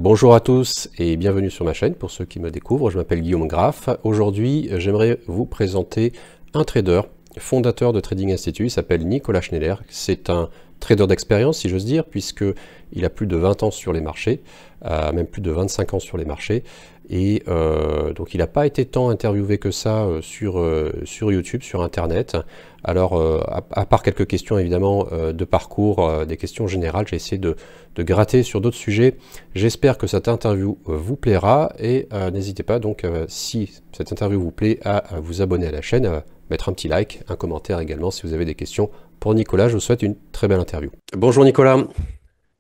Bonjour à tous et bienvenue sur ma chaîne. Pour ceux qui me découvrent, je m'appelle Guillaume Graff. Aujourd'hui, j'aimerais vous présenter un trader, fondateur de Trading Institute. Il s'appelle Nicolas Schneider. C'est un trader d'expérience, si j'ose dire, puisqu'il a plus de 20 ans sur les marchés, même plus de 25 ans sur les marchés. Et donc il n'a pas été tant interviewé que ça sur YouTube, sur Internet. Alors, à part quelques questions évidemment de parcours, des questions générales, j'ai essayé de gratter sur d'autres sujets. J'espère que cette interview vous plaira et n'hésitez pas donc, si cette interview vous plaît, à vous abonner à la chaîne, à mettre un petit like, un commentaire également si vous avez des questions pour Nicolas. Je vous souhaite une très belle interview. Bonjour Nicolas.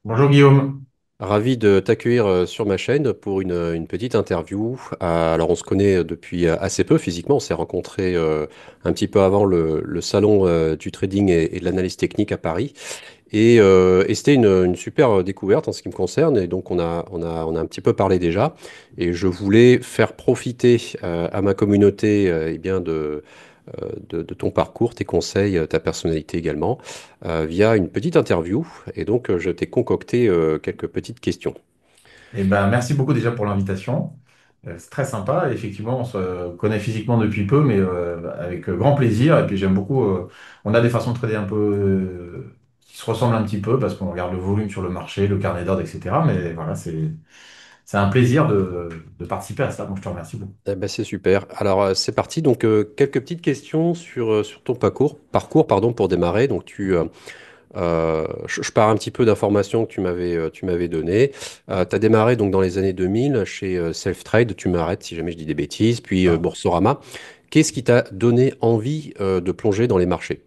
Bonjour Guillaume. Ravi de t'accueillir sur ma chaîne pour une petite interview. Alors on se connaît depuis assez peu physiquement, on s'est rencontrés un petit peu avant le salon du trading et de l'analyse technique à Paris. Et c'était une super découverte en ce qui me concerne. Et donc on a un petit peu parlé déjà. Et je voulais faire profiter à ma communauté eh bien de ton parcours, tes conseils, ta personnalité également, via une petite interview. Et donc je t'ai concocté quelques petites questions. Merci beaucoup déjà pour l'invitation. C'est très sympa. Effectivement, on se connaît physiquement depuis peu, mais avec grand plaisir. Et puis j'aime beaucoup. On a des façons de trader un peu qui se ressemblent un petit peu parce qu'on regarde le volume sur le marché, le carnet d'ordre, etc. Mais voilà, c'est un plaisir de participer à ça. Donc je te remercie beaucoup. Eh ben, c'est super. Alors c'est parti. Donc quelques petites questions sur ton parcours pardon, pour démarrer. Donc je pars un petit peu d'informations que tu m'avais données. Tu as démarré donc dans les années 2000 chez Self-Trade, tu m'arrêtes si jamais je dis des bêtises, puis Boursorama. Qu'est-ce qui t'a donné envie de plonger dans les marchés?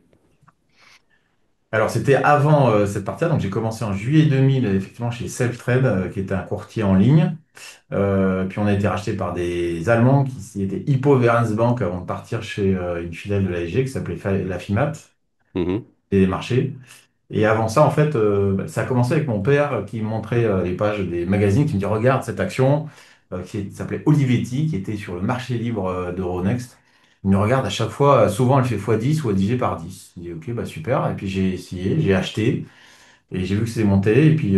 Alors, c'était avant cette partie-là. Donc, j'ai commencé en juillet 2000, effectivement, chez Selftrade, qui était un courtier en ligne. Puis, on a été racheté par des Allemands qui étaient Hippo Vereinsbank avant de partir chez une filiale de l'AEG qui s'appelait la FIMAT, Mhm, et des marchés. Et avant ça, en fait, ça a commencé avec mon père qui me montrait les pages des magazines, qui me dit, regarde cette action qui s'appelait Olivetti, qui était sur le marché libre d'Euronext. Il me regarde à chaque fois, souvent elle fait x10 ou elle divisé par 10. Je dis, ok, bah super. Et puis j'ai essayé, j'ai acheté et j'ai vu que c'était monté. Et puis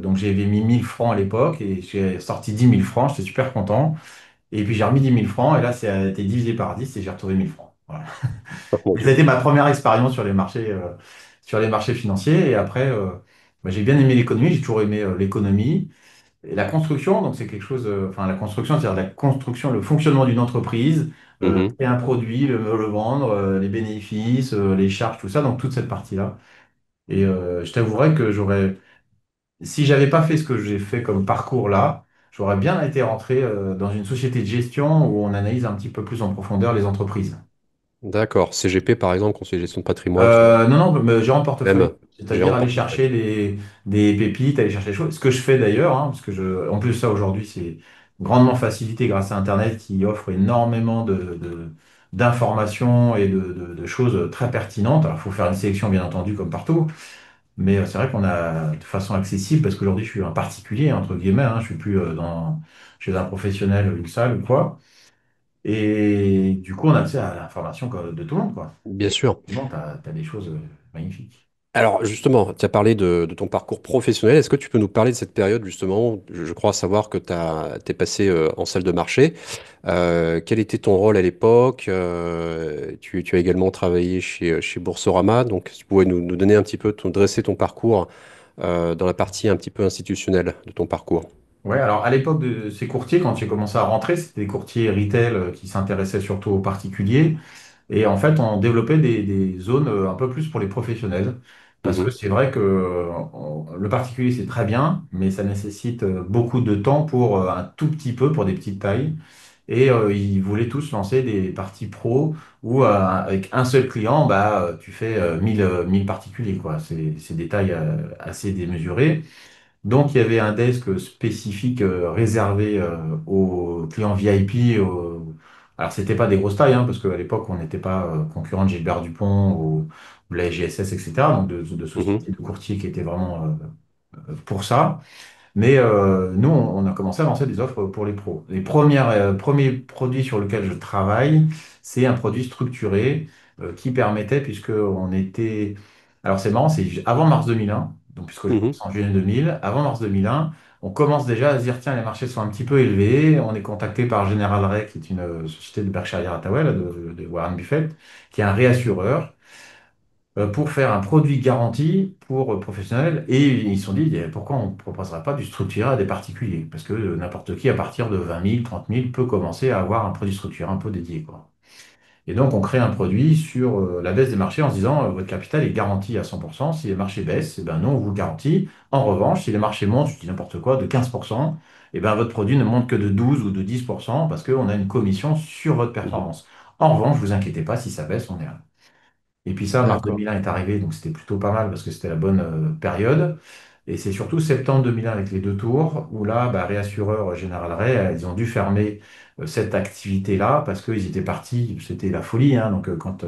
donc j'avais mis 1000 francs à l'époque et j'ai sorti 10 000 francs, j'étais super content. Et puis j'ai remis 10 000 francs et là, ça a été divisé par 10 et j'ai retrouvé 1000 francs. Voilà. oh mon Et ça a Dieu. été ma première expérience sur les marchés financiers. Et après, j'ai bien aimé l'économie, j'ai toujours aimé l'économie. Et la construction, donc c'est quelque chose, enfin la construction, c'est-à-dire la construction, le fonctionnement d'une entreprise, Mhm. créer un produit, le vendre, les bénéfices, les charges, tout ça, donc toute cette partie-là. Et je t'avouerais que si j'avais pas fait ce que j'ai fait comme parcours là, j'aurais bien été rentré dans une société de gestion où on analyse un petit peu plus en profondeur les entreprises. D'accord. CGP par exemple, conseiller de gestion de patrimoine, Non, non, mais gérant de portefeuille. même C'est-à-dire gérant de aller portefeuille. chercher des pépites, aller chercher des choses. Ce que je fais d'ailleurs, hein, parce que en plus ça aujourd'hui, c'est grandement facilité grâce à Internet qui offre énormément d'informations et de choses très pertinentes. Alors, il faut faire une sélection, bien entendu, comme partout. Mais c'est vrai qu'on a de façon accessible, parce qu'aujourd'hui, je suis un particulier, entre guillemets, hein, je suis plus chez un professionnel, une salle ou quoi. Et du coup, on a accès à l'information de tout le monde, quoi. Bien Et sûr. effectivement, tu as des choses magnifiques. Alors justement, tu as parlé de ton parcours professionnel. Est-ce que tu peux nous parler de cette période justement? Je crois savoir que tu es passé en salle de marché. Quel était ton rôle à l'époque? Tu as également travaillé chez Boursorama. Donc si tu pouvais nous donner un petit peu, dresser ton parcours dans la partie un petit peu institutionnelle de ton parcours. Ouais, alors à l'époque de ces courtiers, quand j'ai commencé à rentrer, c'était des courtiers retail qui s'intéressaient surtout aux particuliers. Et en fait, on développait des zones un peu plus pour les professionnels. Parce que Mhm, c'est vrai que le particulier, c'est très bien, mais ça nécessite beaucoup de temps pour un tout petit peu, pour des petites tailles. Et ils voulaient tous lancer des parties pro où avec un seul client, bah, tu fais 1000 particuliers, quoi. C'est des tailles assez démesurées. Donc, il y avait un desk spécifique réservé aux clients VIP. Alors, c'était pas des grosses tailles, hein, parce qu'à l'époque, on n'était pas concurrent de Gilbert Dupont ou de la SGSS, etc. Donc, de mhm, sociétés de courtiers qui étaient vraiment pour ça. Mais nous, on a commencé à lancer des offres pour les pros. Les premiers produits sur lesquels je travaille, c'est un produit structuré qui permettait, puisque on était... Alors c'est marrant, c'est avant mars 2001, donc puisque j'ai mhm. commencé en juillet 2000, avant mars 2001, on commence déjà à se dire, tiens, les marchés sont un petit peu élevés. On est contacté par General Re, qui est une société de Berkshire Hathaway, là, de Warren Buffett, qui est un réassureur, pour faire un produit garanti pour professionnels. Et ils se sont dit, eh, pourquoi on ne proposerait pas du structuré à des particuliers? Parce que n'importe qui, à partir de 20 000, 30 000, peut commencer à avoir un produit structuré un peu dédié, quoi. Et donc, on crée un produit sur la baisse des marchés en se disant, votre capital est garanti à 100%. Si les marchés baissent, eh ben, nous, on vous le garantit. En revanche, si les marchés montent, je dis n'importe quoi, de 15%, eh ben, votre produit ne monte que de 12 ou de 10% parce qu'on a une commission sur votre Mhm. performance. En revanche, vous inquiétez pas, si ça baisse, on est là. Et puis ça, mars D'accord. 2001 est arrivé, donc c'était plutôt pas mal parce que c'était la bonne période. Et c'est surtout septembre 2001 avec les deux tours où là, bah, réassureur Général Ray, ils ont dû fermer cette activité-là parce qu'ils étaient partis, c'était la folie, hein. Donc quand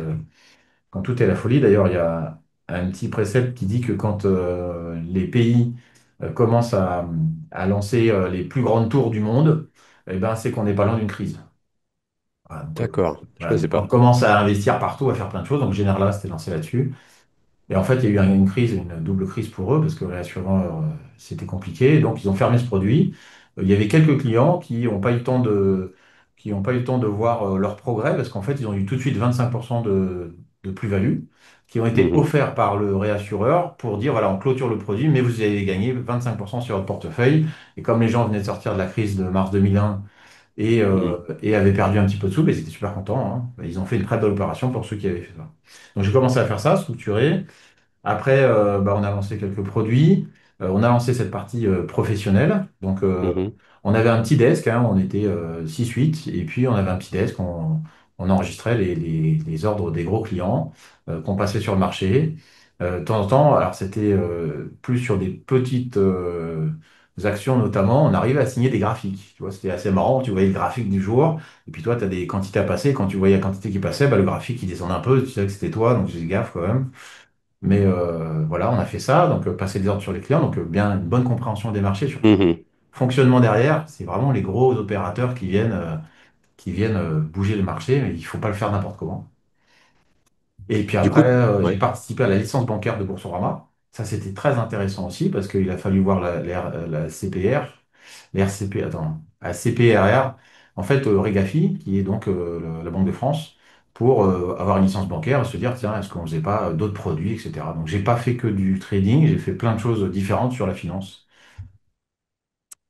tout est la folie, d'ailleurs, il y a un petit précepte qui dit que quand les pays commencent à lancer les plus grandes tours du monde, eh ben, c'est qu'on n'est pas loin d'une crise. Voilà, donc, D'accord. Je voilà, connaissais donc on pas. commence à investir partout, à faire plein de choses. Donc General s'était lancé là-dessus. Et en fait, il y a eu une crise, une double crise pour eux, parce que réassureur, c'était compliqué. Donc, ils ont fermé ce produit. Il y avait quelques clients qui n'ont pas eu le temps de voir leur progrès, parce qu'en fait, ils ont eu tout de suite 25% de plus-value, qui ont été Mhm. offerts par le réassureur pour dire, voilà, on clôture le produit, mais vous allez gagner 25% sur votre portefeuille. Et comme les gens venaient de sortir de la crise de mars 2001 Mhm. et avaient perdu un petit peu de sous, mais ils étaient super contents, hein. Ils ont fait une très belle opération pour ceux qui avaient fait ça. Donc, j'ai commencé à faire ça, structurer. Après, bah, on a lancé quelques produits. On a lancé cette partie professionnelle. Donc, Mhm. on avait un petit desk, hein, on était 6-8, et puis on avait un petit desk, on enregistrait les ordres des gros clients qu'on passait sur le marché. De temps en temps, alors c'était plus sur des petites actions notamment, on arrivait à signer des graphiques. Tu vois, c'était assez marrant, tu voyais le graphique du jour, et puis toi, tu as des quantités à passer. Quand tu voyais la quantité qui passait, bah, le graphique il descendait un peu, tu savais que c'était toi, donc j'ai gaffe quand même. Mais voilà, on a fait ça, donc passer des ordres sur les clients, donc bien une bonne compréhension des marchés, surtout Mhm. fonctionnement derrière, c'est vraiment les gros opérateurs qui viennent bouger le marché, mais il faut pas le faire n'importe comment. Et puis Du après, coup, j'ai ouais. participé à la licence bancaire de Boursorama. Ça, c'était très intéressant aussi parce qu'il a fallu voir la CPR, les RCP, attends, la CPRR, en fait, Régafi, qui est donc la Banque de France, pour avoir une licence bancaire et se dire, tiens, est-ce qu'on faisait pas d'autres produits, etc. Donc, j'ai pas fait que du trading, j'ai fait plein de choses différentes sur la finance.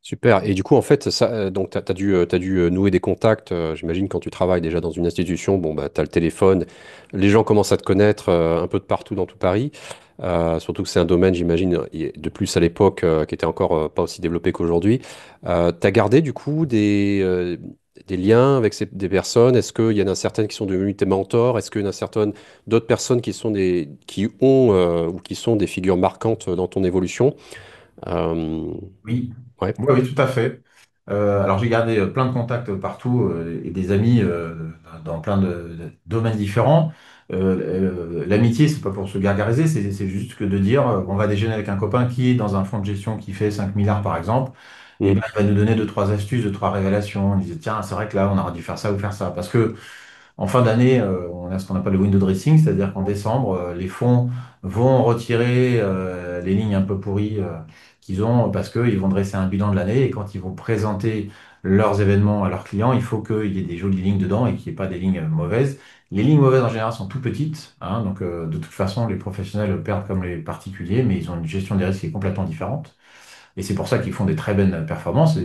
Super. Et du coup, en fait, ça, donc, tu as, dû, t'as dû nouer des contacts. J'imagine quand tu travailles déjà dans une institution, bon, bah, tu as le téléphone. Les gens commencent à te connaître un peu de partout dans tout Paris. Surtout que c'est un domaine, j'imagine, de plus à l'époque, qui était encore pas aussi développé qu'aujourd'hui. Tu as gardé, du coup, des liens avec des personnes? Est-ce qu'il y en a certaines qui sont devenues tes mentors? Est-ce qu'il y en a certaines d'autres personnes qui ont ou qui sont des figures marquantes dans ton évolution? Euh, Oui, ouais. oui, oui, tout à fait. Alors j'ai gardé plein de contacts partout et des amis dans plein de domaines différents. L'amitié, c'est pas pour se gargariser, c'est juste que de dire on va déjeuner avec un copain qui est dans un fonds de gestion qui fait 5 milliards par exemple, et ben, Mm. il va nous donner deux, trois astuces, deux, trois révélations. Il dit tiens, c'est vrai que là, on aurait dû faire ça ou faire ça. Parce que en fin d'année, on a ce qu'on appelle le window dressing, c'est-à-dire qu'en décembre, les fonds vont retirer les lignes un peu pourries qu'ils ont parce qu'ils vont dresser un bilan de l'année et quand ils vont présenter leurs événements à leurs clients, il faut qu'il y ait des jolies lignes dedans et qu'il n'y ait pas des lignes mauvaises. Les lignes mauvaises en général sont tout petites, hein, donc de toute façon, les professionnels perdent comme les particuliers, mais ils ont une gestion des risques qui est complètement différente. Et c'est pour ça qu'ils font des très belles performances.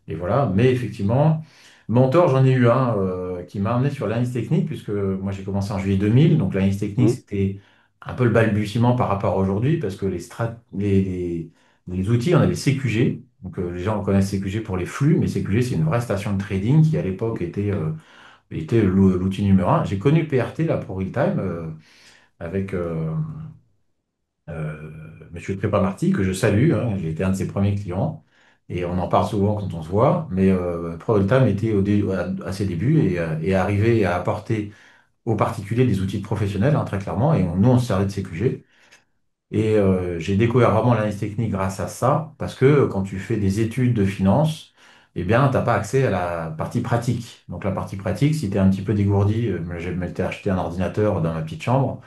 Et voilà, mais effectivement, mentor, j'en ai eu un qui m'a amené sur l'analyse technique, puisque moi j'ai commencé en juillet 2000, donc l'analyse technique Mm. c'était un peu le balbutiement par rapport à aujourd'hui, parce que les outils, on avait CQG, donc les gens connaissent CQG pour les flux, mais CQG c'est une vraie station de trading qui à l'époque était l'outil numéro un. J'ai connu PRT, là, pour Realtime, avec euh, Monsieur Trépamarty, que je salue, hein, j'ai été un de ses premiers clients, et on en parle souvent quand on se voit, mais ProRealTime était à ses débuts et arrivé à apporter aux particuliers des outils professionnels, hein, très clairement, et nous, on se servait de CQG. Et j'ai découvert vraiment l'analyse technique grâce à ça, parce que quand tu fais des études de finance, eh bien, tu n'as pas accès à la partie pratique. Donc la partie pratique, si tu es un petit peu dégourdi, je m'étais acheté un ordinateur dans ma petite chambre,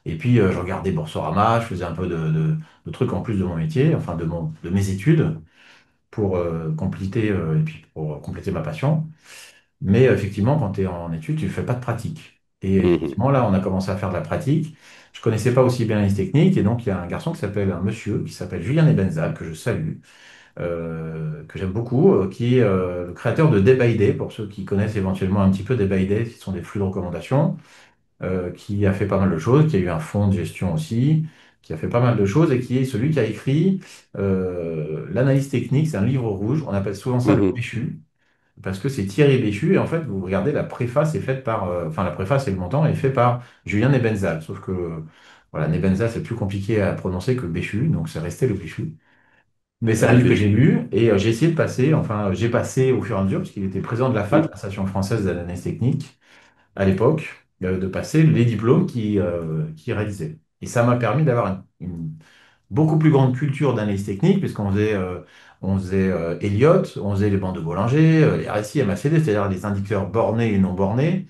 et puis je regardais Boursorama, je faisais un peu de trucs en plus de mon métier, enfin de mes études. pour compléter, et puis pour compléter ma passion. Mais effectivement, quand tu es en études, tu ne fais pas de pratique. Et Mhm. effectivement, là, on a commencé à faire de la pratique. Je ne connaissais pas aussi bien les techniques. Et donc, il y a un garçon qui s'appelle, un monsieur, qui s'appelle Julien Nebenzal, que je salue, que j'aime beaucoup, qui est le créateur de Day by Day, pour ceux qui connaissent éventuellement un petit peu Day by Day, qui sont des flux de recommandations, qui a fait pas mal de choses, qui a eu un fonds de gestion aussi, qui a fait pas mal de choses et qui est celui qui a écrit l'analyse technique. C'est un livre rouge. On appelle souvent ça le Mhm. Péchu parce que c'est Thierry Béchu, et en fait, vous regardez, la préface est faite par, enfin, la préface et le montant est fait par Julien Nebenzal, sauf que, voilà, Nebenzal, c'est plus compliqué à prononcer que Béchu, donc c'est resté le Béchu. Mais c'est un Le livre que j'ai péché. lu, et j'ai essayé de passer, enfin, j'ai passé au fur et à mesure, parce qu'il était président de la FAT, Mhm. l'Association française d'analyse technique, à l'époque, de passer les diplômes qui réalisait. Et ça m'a permis d'avoir une beaucoup plus grande culture d'analyse technique, puisqu'on faisait, Elliott, on faisait les bandes de Bollinger, les RSI, MACD, c'est-à-dire les indicateurs bornés et non bornés.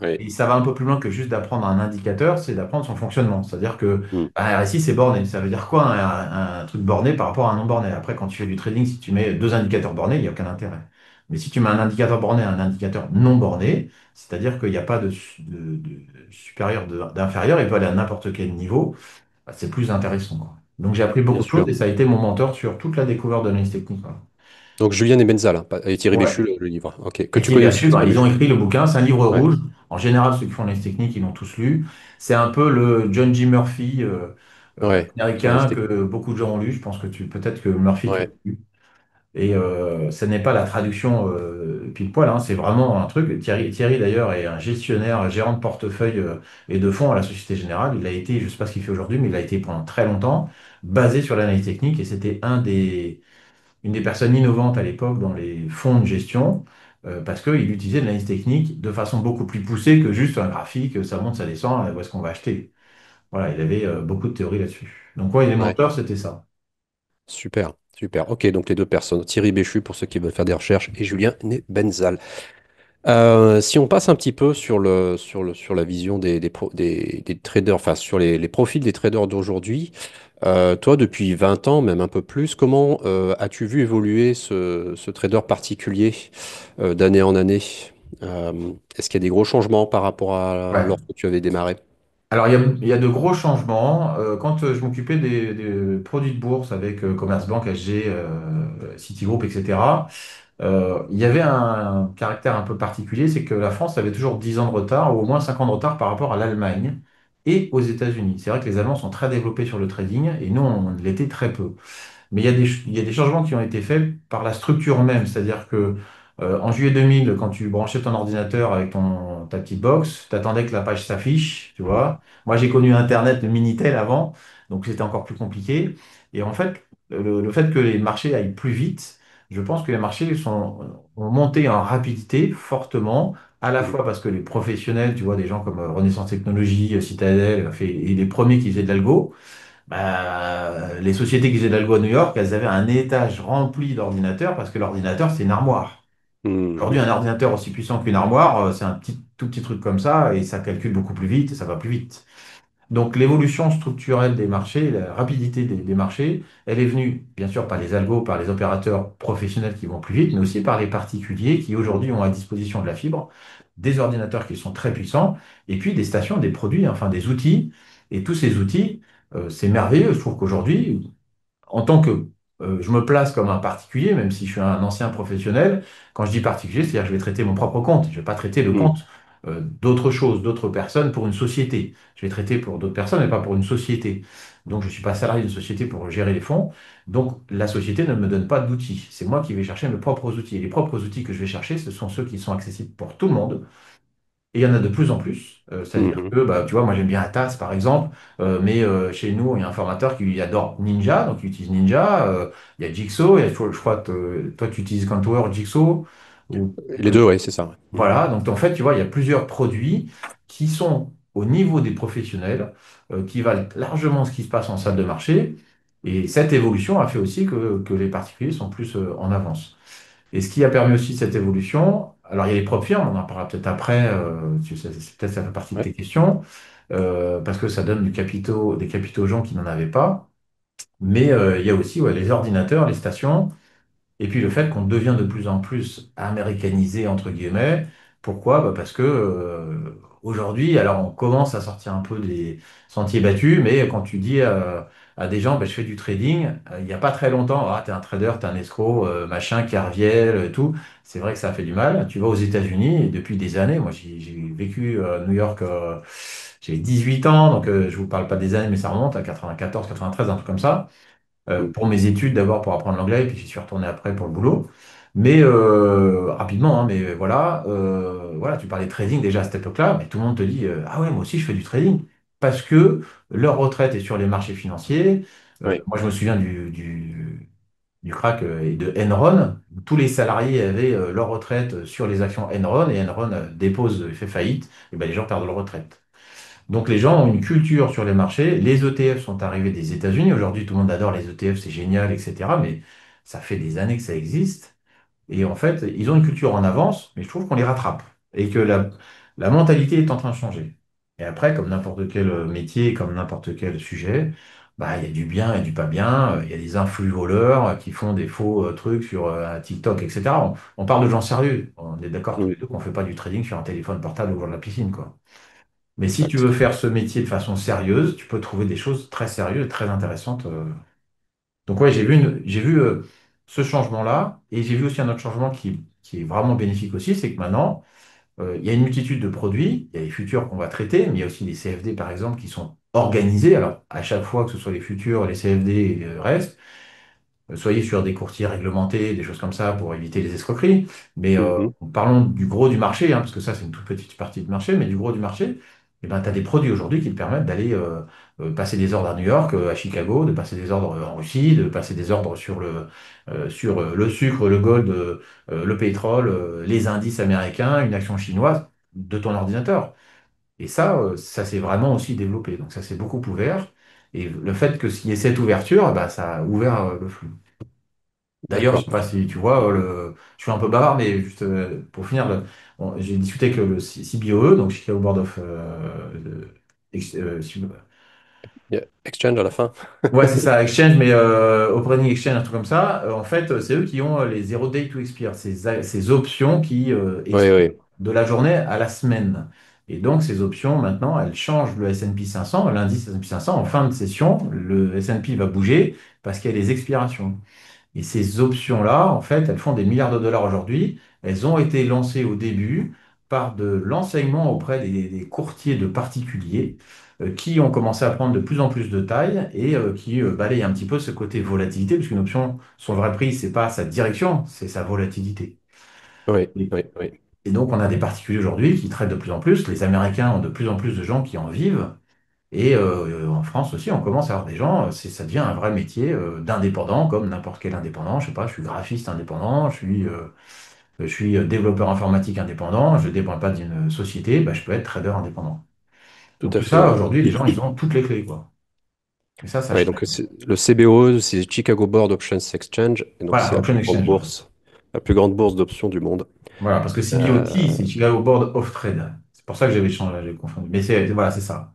Ouais. Et ça va un peu plus loin que juste d'apprendre un indicateur, c'est d'apprendre son fonctionnement. C'est-à-dire que Mhm. un RSI, c'est borné. Ça veut dire quoi un truc borné par rapport à un non borné? Après, quand tu fais du trading, si tu mets deux indicateurs bornés, il n'y a aucun intérêt. Mais si tu mets un indicateur borné et un indicateur non borné, c'est-à-dire qu'il n'y a pas de supérieur, d'inférieur, il peut aller à n'importe quel niveau, bah, c'est plus intéressant, quoi. Donc j'ai appris Bien beaucoup de choses sûr. et ça a été mon mentor sur toute la découverte de l'analyse technique, quoi. Donc Julien et Benzal, hein, et Thierry Béchu, Ouais. le livre. Ok. Que Et tu Thierry connais aussi, Béchu, bah, Thierry ils ont Béchu. écrit le bouquin, c'est un livre Ouais. rouge. En général, ceux qui font l'analyse technique, ils l'ont tous lu. C'est un peu le John G. Murphy Ouais. américain Analyste. que beaucoup de gens ont lu. Je pense que peut-être que Murphy, tu l'as Ouais. lu. Et ce n'est pas la traduction pile poil, hein, c'est vraiment un truc. Thierry d'ailleurs, est un gestionnaire, gérant de portefeuille et de fonds à la Société Générale. Il a été, je ne sais pas ce qu'il fait aujourd'hui, mais il a été pendant très longtemps basé sur l'analyse technique et c'était une des personnes innovantes à l'époque dans les fonds de gestion parce qu'il utilisait de l'analyse technique de façon beaucoup plus poussée que juste un graphique, ça monte, ça descend, où est-ce qu'on va acheter. Voilà, il avait beaucoup de théories là-dessus. Donc, ouais, les Ouais. menteurs, c'était ça. Super. Super. Ok, donc les deux personnes, Thierry Béchu pour ceux qui veulent faire des recherches et Julien Benzal. Si on passe un petit peu sur la vision des traders, enfin sur les profils des traders d'aujourd'hui, toi, depuis 20 ans, même un peu plus, comment as-tu vu évoluer ce trader particulier d'année en année? Est-ce qu'il y a des gros changements par rapport à Ouais. lorsque tu avais démarré? Alors, il y a de gros changements. Quand je m'occupais des produits de bourse avec Commerzbank, SG, Citigroup, etc., il y avait un caractère un peu particulier, c'est que la France avait toujours 10 ans de retard, ou au moins 5 ans de retard par rapport à l'Allemagne et aux États-Unis. C'est vrai que les Allemands sont très développés sur le trading, et nous, on l'était très peu. Mais il y a des changements qui ont été faits par la structure même. C'est-à-dire que en juillet 2000, quand tu branchais ton ordinateur avec ta petite box, tu attendais que la page s'affiche, tu vois. Moi, j'ai connu Internet, le Minitel avant, donc c'était encore plus compliqué. Et en fait, le fait que les marchés aillent plus vite, je pense que les marchés ont monté en rapidité fortement, à la Mhm. fois parce que les professionnels, tu vois, des gens comme Renaissance Technologies, Citadel, et les premiers qui faisaient de l'algo, bah, les sociétés qui faisaient de l'algo à New York, elles avaient un étage rempli d'ordinateurs parce que l'ordinateur, c'est une armoire. Aujourd'hui, Mhm. un ordinateur aussi puissant qu'une armoire, c'est un tout petit truc comme ça et ça calcule beaucoup plus vite et ça va plus vite. Donc l'évolution structurelle des marchés, la rapidité des marchés, elle est venue bien sûr par les algos, par les opérateurs professionnels qui vont plus vite, mais aussi par les particuliers qui aujourd'hui ont à disposition de la fibre, des ordinateurs qui sont très puissants, et puis des stations, des produits, enfin des outils. Et tous ces outils, c'est merveilleux. Je trouve qu'aujourd'hui, en tant que je me place comme un particulier, même si je suis un ancien professionnel, quand je dis particulier, c'est-à-dire que je vais traiter mon propre compte. Je ne vais pas traiter le Mhm. compte d'autres choses, d'autres personnes pour une société. Je vais traiter pour d'autres personnes, mais pas pour une société. Donc, je ne suis pas salarié d'une société pour gérer les fonds. Donc, la société ne me donne pas d'outils. C'est moi qui vais chercher mes propres outils. Et les propres outils que je vais chercher, ce sont ceux qui sont accessibles pour tout le monde. Et il y en a de plus en plus. C'est-à-dire Mhm. que, bah, tu vois, moi j'aime bien Atas par exemple, mais chez nous, il y a un formateur qui adore Ninja, donc il utilise Ninja. Il y a Jigsaw, je crois que toi tu utilises Contour, Jigsaw. Ou, Les deux, oui, c'est ça. Ouais. Mhm. voilà, donc en fait, tu vois, il y a plusieurs produits qui sont au niveau des professionnels, qui valent largement ce qui se passe en salle de marché. Et cette évolution a fait aussi que les particuliers sont plus en avance. Et ce qui a permis aussi cette évolution, alors il y a les propres firmes, on en parlera peut-être après, peut-être ça fait partie de Ouais. tes questions, parce que ça donne des capitaux aux gens qui n'en avaient pas. Mais il y a aussi ouais, les ordinateurs, les stations. Et puis le fait qu'on devient de plus en plus américanisé, entre guillemets. Pourquoi? Bah, parce que aujourd'hui, alors on commence à sortir un peu des sentiers battus, mais quand tu dis à des gens, bah, je fais du trading, il n'y a pas très longtemps, ah, t'es un trader, t'es un escroc, machin, Kerviel, tout. C'est vrai que ça fait du mal. Tu vas aux États-Unis et depuis des années, moi j'ai vécu à New York, j'ai 18 ans, donc je vous parle pas des années, mais ça remonte à 94, 93, un truc comme ça. Mm. Pour mes études d'abord pour apprendre l'anglais, et puis j'y suis retourné après pour le boulot. Mais rapidement, hein, mais voilà, voilà, tu parlais de trading déjà à cette époque-là, mais tout le monde te dit ah ouais, moi aussi je fais du trading. Parce que leur retraite est sur les marchés financiers. Oui, Moi je me souviens du crack et de Enron. Tous les salariés avaient leur retraite sur les actions Enron et Enron dépose, fait faillite, et ben les gens perdent leur retraite. Donc les gens ont une culture sur les marchés. Les ETF sont arrivés des États-Unis. Aujourd'hui, tout le monde adore les ETF, c'est génial, etc. Mais ça fait des années que ça existe. Et en fait, ils ont une culture en avance, mais je trouve qu'on les rattrape. Et que la mentalité est en train de changer. Et après, comme n'importe quel métier, comme n'importe quel sujet, bah, il y a du bien et du pas bien. Il y a des influx voleurs qui font des faux trucs sur TikTok, etc. On parle de gens sérieux. On est d'accord tous les mm, deux qu'on ne fait pas du trading sur un téléphone portable au bord de la piscine, quoi. Mais si tu exact. veux faire ce métier de façon sérieuse, tu peux trouver des choses très sérieuses et très intéressantes. Donc ouais, j'ai vu ce changement-là et j'ai vu aussi un autre changement qui est vraiment bénéfique aussi, c'est que maintenant, il y a une multitude de produits, il y a les futurs qu'on va traiter, mais il y a aussi les CFD par exemple qui sont organisés. Alors à chaque fois que ce soit les futurs, les CFD et le reste, soyez sur des courtiers réglementés, des choses comme ça pour éviter les escroqueries. Mais Mhm. parlons du gros du marché, hein, parce que ça, c'est une toute petite partie du marché, mais du gros du marché, eh ben, tu as des produits aujourd'hui qui te permettent d'aller passer des ordres à New York, à Chicago, de passer des ordres en Russie, de passer des ordres sur le sucre, le gold, le pétrole, les indices américains, une action chinoise de ton ordinateur. Et ça s'est vraiment aussi développé. Donc ça s'est beaucoup ouvert. Et le fait que s'il y ait cette ouverture, eh ben, ça a ouvert le flux. D'ailleurs, je D'accord. sais pas si tu vois, je suis un peu bavard, mais juste pour finir, j'ai discuté avec le CBOE, donc Chicago Board of... Il y a Exchange à la fin. ouais, c'est ça, Exchange, mais Opening Exchange, un truc comme ça. En fait, c'est eux qui ont les zero day to expire, ces options qui Oui, expirent oui. de la journée à la semaine. Et donc, ces options, maintenant, elles changent le S&P 500, l'indice S&P 500, en fin de session, le S&P va bouger parce qu'il y a des expirations. Et ces options-là, en fait, elles font des milliards de dollars aujourd'hui. Elles ont été lancées au début par de l'enseignement auprès des courtiers de particuliers qui ont commencé à prendre de plus en plus de taille et qui balayent un petit peu ce côté volatilité, puisqu'une option, son vrai prix, c'est pas sa direction, c'est sa volatilité. Oui, Et, oui, oui. et donc, on a des particuliers aujourd'hui qui traitent de plus en plus. Les Américains ont de plus en plus de gens qui en vivent. Et en France aussi, on commence à avoir des gens, ça devient un vrai métier d'indépendant, comme n'importe quel indépendant. Je sais pas, je suis graphiste indépendant, je suis développeur informatique indépendant, je ne dépends pas d'une société, bah, je peux être trader indépendant. Tout Donc à tout fait, ça, oui. aujourd'hui, les gens, ils ont toutes les clés, quoi. Et ça Oui, change. donc le CBOE, c'est Chicago Board Options Exchange, et donc Voilà, c'est Option Exchange. Ouais. la plus grande bourse d'options du monde. Voilà, parce que CBOT, Euh, c'est Chicago Board of Trade. C'est pour ça que j'avais changé, j'ai confondu. Mais voilà, c'est ça.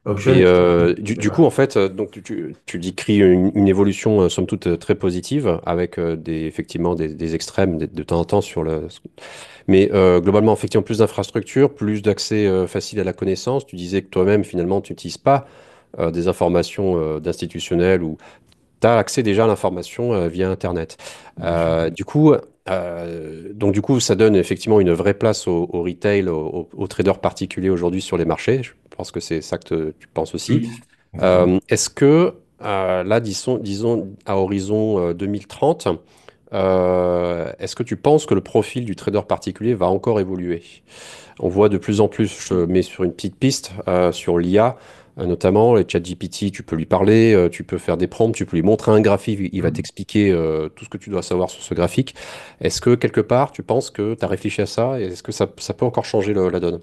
Option et Exchange. du coup, en fait, donc tu décris une évolution somme toute très positive, avec effectivement des extrêmes de temps en temps sur le. Mais globalement, effectivement, plus d'infrastructures, plus d'accès facile à la connaissance. Tu disais que toi-même, finalement, tu n'utilises pas des informations d'institutionnels ou tu as accès déjà à l'information via Internet. Bien sûr. Donc du coup, ça donne effectivement une vraie place au retail, aux traders particuliers aujourd'hui sur les marchés. Je pense que c'est ça que tu penses aussi. Oui, exactement. Est-ce que là, disons à horizon 2030, est-ce que tu penses que le profil du trader particulier va encore évoluer? On voit de plus en plus, je mets sur une petite piste, sur l'IA, notamment les ChatGPT, tu peux lui parler, tu peux faire des prompts, tu peux lui montrer un graphique, il va t'expliquer tout ce que tu dois savoir sur ce graphique. Est-ce que quelque part, tu penses que tu as réfléchi à ça et est-ce que ça peut encore changer la donne?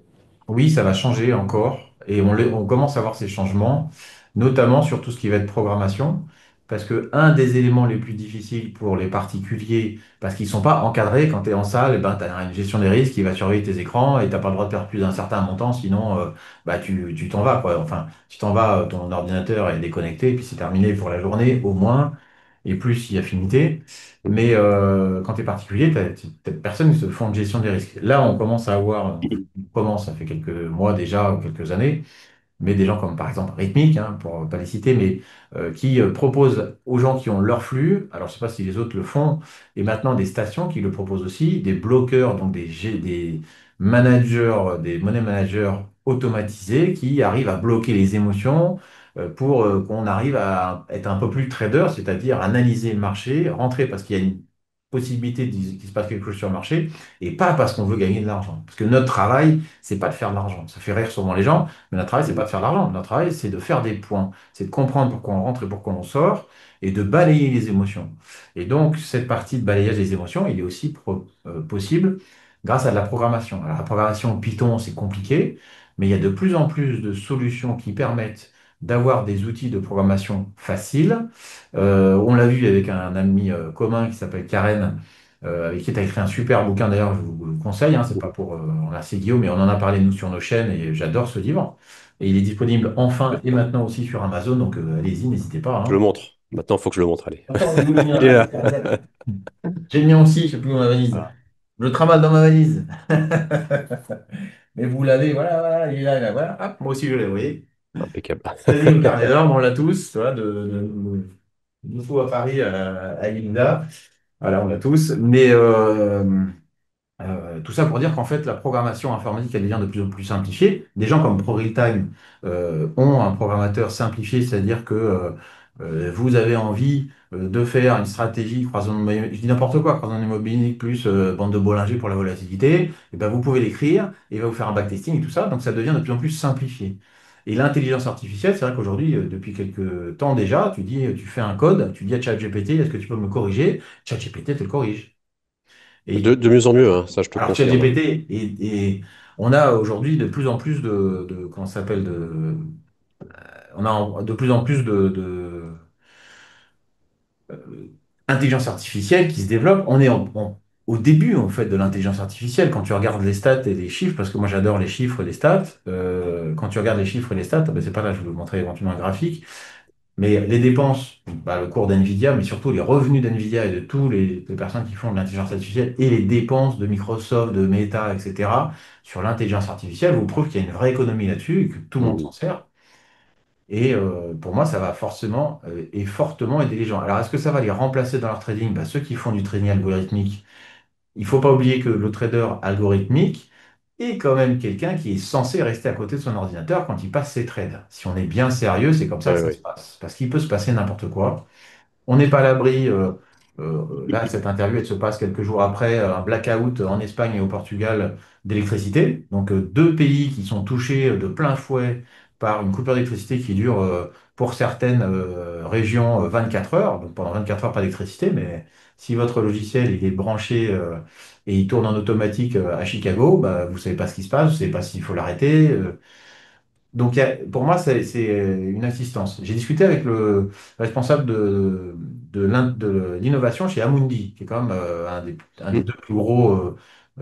Oui, ça va changer encore et on commence à voir ces changements, notamment sur tout ce qui va être programmation, parce que un des éléments les plus difficiles pour les particuliers, parce qu'ils ne sont pas encadrés quand tu es en salle, eh ben, tu as une gestion des risques qui va surveiller tes écrans et tu n'as pas le droit de perdre plus d'un certain montant, sinon bah, tu t'en vas, quoi. Enfin, tu t'en vas, ton ordinateur est déconnecté et puis c'est terminé pour la journée au moins. et plus si affinité. Mhm. Mais quand tu es particulier, personne qui se font de gestion des risques. Là, on commence à avoir, ça fait quelques mois déjà, ou quelques années, mais des gens comme par exemple Rhythmic, hein, pour pas les citer, mais qui proposent aux gens qui ont leur flux, alors je sais pas si les autres le font, et maintenant des stations qui le proposent aussi, des bloqueurs, donc des managers, des money managers automatisés qui arrivent à bloquer les émotions pour qu'on arrive à être un peu plus trader, c'est-à-dire analyser le marché, rentrer parce qu'il y a une possibilité qu'il se passe quelque chose sur le marché, et pas parce qu'on veut gagner de l'argent. Parce que notre travail, c'est pas de faire de l'argent. Ça fait rire souvent les gens, mais notre travail, c'est pas Mhm. de faire de l'argent. Notre travail, c'est de faire des points. C'est de comprendre pourquoi on rentre et pourquoi on sort et de balayer les émotions. Et donc, cette partie de balayage des émotions, il est aussi possible grâce à de la programmation. Alors, la programmation Python, c'est compliqué, mais il y a de plus en plus de solutions qui permettent d'avoir des outils de programmation faciles. On l'a vu avec un ami commun qui s'appelle Karen, avec qui tu as écrit un super bouquin, d'ailleurs, je vous le conseille, hein, c'est pas pour remercier Guillaume, mais on en a parlé nous sur nos chaînes et j'adore ce livre. Et il est disponible enfin et maintenant aussi sur Amazon, donc allez-y, n'hésitez pas, Je le hein. montre. Maintenant, il faut que je le montre, allez. Attends, il est où le mien? Il est Ah, il là. est là. J'ai le mien aussi, je sais plus où ma valise. Ah, Je le trimballe dans ma valise. Mais vous l'avez, voilà, voilà, il est là, il est là, voilà. Hop, moi aussi je l'ai, vous voyez. impeccable. Allez-y, le carnet d'ordre, on l'a tous, tu vois, de Fou à Paris à Linda. Voilà, on l'a tous. Mais tout ça pour dire qu'en fait, la programmation informatique, elle devient de plus en plus simplifiée. Des gens comme ProRealTime ont un programmateur simplifié, c'est-à-dire que vous avez envie de faire une stratégie croisement, je dis n'importe quoi, croisement immobilier plus bande de Bollinger pour la volatilité, et ben vous pouvez l'écrire et il va vous faire un backtesting et tout ça, donc ça devient de plus en plus simplifié. Et l'intelligence artificielle, c'est vrai qu'aujourd'hui, depuis quelques temps déjà, tu fais un code, tu dis à ChatGPT, est-ce que tu peux me corriger? ChatGPT te le corrige. Et De mieux en mieux, hein, ça je te alors, confirme. ChatGPT, et on a aujourd'hui de plus en plus comment ça s'appelle, on a de plus en plus intelligence artificielle qui se développe. On est au début, en fait, de l'intelligence artificielle. Quand tu regardes les stats et les chiffres, parce que moi j'adore les chiffres et les stats, quand tu regardes les chiffres et les stats, ben, c'est pas là, je vais vous montrer éventuellement un graphique, mais les dépenses, bah, le cours d'NVIDIA, mais surtout les revenus d'NVIDIA et de tous les personnes qui font de l'intelligence artificielle et les dépenses de Microsoft, de Meta, etc., sur l'intelligence artificielle, vous prouve qu'il y a une vraie économie là-dessus et que tout le monde Mhm. s'en sert. Et pour moi, ça va forcément et fortement aider les gens. Alors, est-ce que ça va les remplacer dans leur trading? Bah, ceux qui font du trading algorithmique, il ne faut pas oublier que le trader algorithmique est quand même quelqu'un qui est censé rester à côté de son ordinateur quand il passe ses trades. Si on est bien sérieux, c'est comme ça que Ouais, ça se ouais. passe. Parce qu'il peut se passer n'importe quoi. On n'est pas à l'abri. Là, cette interview, elle se passe quelques jours après un blackout en Espagne et au Portugal d'électricité. Donc, deux pays qui sont touchés de plein fouet par une coupure d'électricité qui dure, pour certaines régions, 24 heures. Donc, pendant 24 heures, pas d'électricité. Mais si votre logiciel il est branché et il tourne en automatique à Chicago, bah, vous savez pas ce qui se passe, vous savez pas s'il faut l'arrêter. Donc, pour moi, c'est une assistance. J'ai discuté avec le responsable de l'innovation chez Amundi, qui est quand même un des Mhm. deux plus gros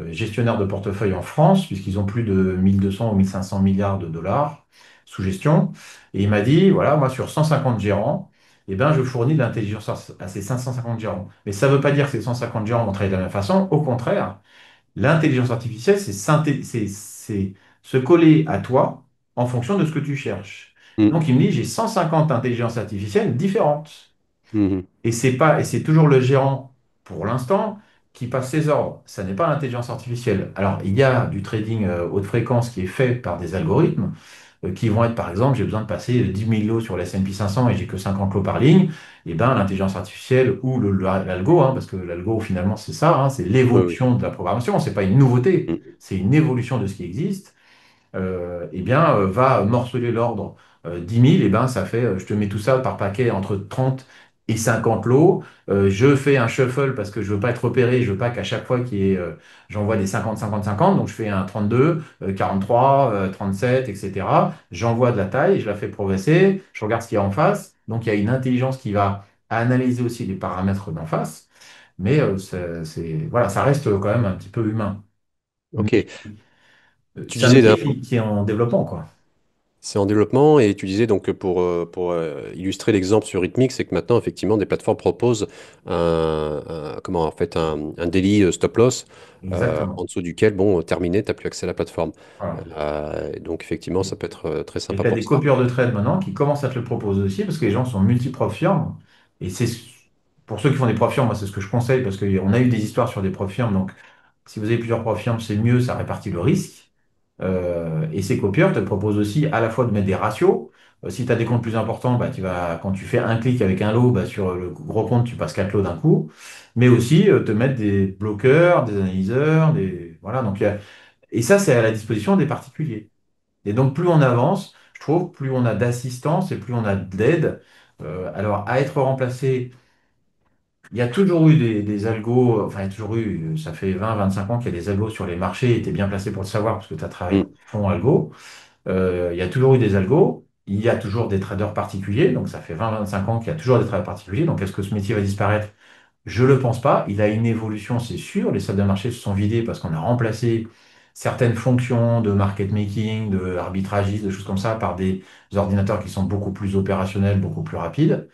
gestionnaires de portefeuille en France, puisqu'ils ont plus de 1200 ou 1500 milliards de dollars sous gestion. Et il m'a dit, voilà, moi, sur 150 gérants, eh ben, je fournis de l'intelligence à ces 550 gérants. Mais ça ne veut pas dire que ces 150 gérants vont travailler de la même façon. Au contraire, l'intelligence artificielle, c'est se coller à toi en fonction de ce que tu cherches. Mhm. Donc, il me dit, j'ai 150 intelligences artificielles différentes. Mhm. Et c'est toujours le gérant, pour l'instant, qui passe ses ordres. Ça n'est pas l'intelligence artificielle. Alors, il y a du trading haute fréquence qui est fait par des algorithmes qui vont être, par exemple, j'ai besoin de passer 10 000 lots sur le S&P 500 et j'ai que 50 lots par ligne. Et ben, l'intelligence artificielle ou l'algo, hein, parce que l'algo, finalement, c'est ça, hein, c'est Ouais, oui. l'évolution de la programmation. C'est pas une nouveauté, Mhm. c'est une évolution de ce qui existe eh bien, va morceler l'ordre 10 000, et ben, ça fait, je te mets tout ça par paquet entre 30 et 50 lots. Je fais un shuffle parce que je veux pas être repéré, je veux pas qu'à chaque fois j'envoie des 50, 50, 50, donc je fais un 32, 43, 37, etc. J'envoie de la taille, je la fais progresser, je regarde ce qu'il y a en face. Donc il y a une intelligence qui va analyser aussi les paramètres d'en face, mais voilà, ça reste quand même un petit peu humain. Mais Ok. Tu c'est un disais, métier d'un- qui est en développement, quoi. C'est en développement et tu disais donc que pour illustrer l'exemple sur Rhythmic, c'est que maintenant effectivement des plateformes proposent comment en fait un daily stop loss en Exactement. dessous duquel bon terminé, tu n'as plus accès à la plateforme. Voilà. Donc effectivement ça peut être très Et sympa tu as pour des ça. copieurs de trade maintenant qui commencent à te le proposer aussi parce que les gens sont multi-prof firmes. Et c'est pour ceux qui font des prof firmes, moi, c'est ce que je conseille parce qu'on a eu des histoires sur des prof firmes. Donc, si vous avez plusieurs prof firmes, c'est mieux, ça répartit le risque. Et ces copieurs te proposent aussi à la fois de mettre des ratios. Si tu as des comptes plus importants, bah, quand tu fais un clic avec un lot, bah, sur le gros compte, tu passes 4 lots d'un coup. Mais aussi te mettre des bloqueurs, des analyseurs, voilà. Et ça, c'est à la disposition des particuliers. Et donc, plus on avance, je trouve, plus on a d'assistance et plus on a d'aide. Alors, à être remplacé, il y a toujours eu des algos, enfin, il y a toujours eu, ça fait 20, 25 ans qu'il y a des algos sur les marchés, et tu es bien placé pour le savoir parce que tu as travaillé dans Mm. les fonds algo. Il y a toujours eu des algos, il y a toujours des traders particuliers, donc ça fait 20, 25 ans qu'il y a toujours des traders particuliers. Donc, est-ce que ce métier va disparaître? Je ne le pense pas. Il a une évolution, c'est sûr. Les salles de marché se sont vidées parce qu'on a remplacé certaines fonctions de market making, de arbitragiste, de choses comme ça, par des ordinateurs qui sont beaucoup plus opérationnels, beaucoup plus rapides.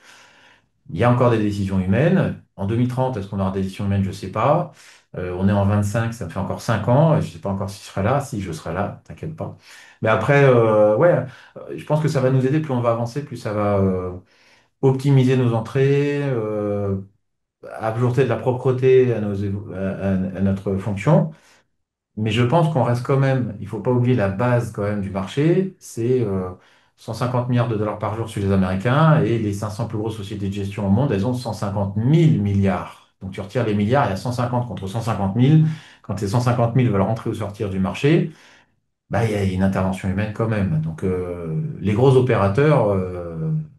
Il y a encore des décisions humaines. En 2030, est-ce qu'on aura des décisions humaines? Je ne sais pas. On est en 25, ça me fait encore 5 ans. Je ne sais pas encore si je serai là. Si je serai là, t'inquiète pas. Mais après, ouais, je pense que ça va nous aider. Plus on va avancer, plus ça va optimiser nos entrées, ajouter de la propreté à notre fonction. Mais je pense qu'on reste quand même, il faut pas oublier la base quand même du marché, c'est 150 milliards de dollars par jour sur les Américains et les 500 plus grosses sociétés de gestion au monde, elles ont 150 000 milliards. Donc tu retires les milliards, il y a 150 contre 150 000. Quand ces 150 000 veulent rentrer ou sortir du marché, bah, il y a une intervention humaine quand même. Donc, les gros opérateurs,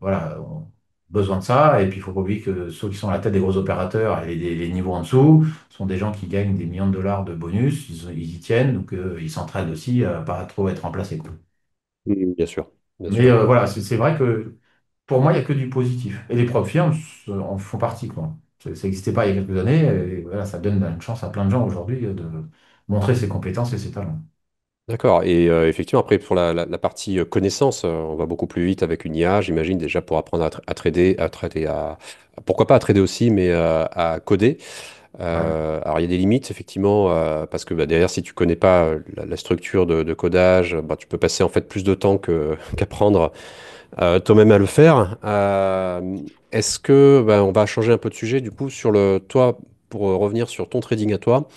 voilà, ont besoin de ça. Et puis, il faut pas oublier que ceux qui sont à la tête des gros opérateurs et les niveaux en dessous sont des gens qui gagnent des millions de dollars de bonus. Ils y tiennent, donc ils s'entraident aussi à pas trop être remplacés, quoi. Mm, bien sûr, bien Mais sûr. voilà, c'est vrai que pour moi, il n'y a que du positif. Et les propres firmes en font partie, quoi. Ça n'existait pas il y a quelques années. Et voilà, ça donne une chance à plein de gens aujourd'hui de montrer ses compétences et ses talents. D'accord. Et effectivement, après, pour la partie connaissance, on va beaucoup plus vite avec une IA, j'imagine, déjà pour apprendre à trader, pourquoi pas à trader aussi, mais à coder. Ouais. Alors, il y a des limites, effectivement, parce que bah, derrière, si tu connais pas la structure de codage, bah, tu peux passer en fait plus de temps qu'apprendre toi-même à le faire. Est-ce que, bah, on va changer un peu de sujet, du coup, toi, pour revenir sur ton trading à toi,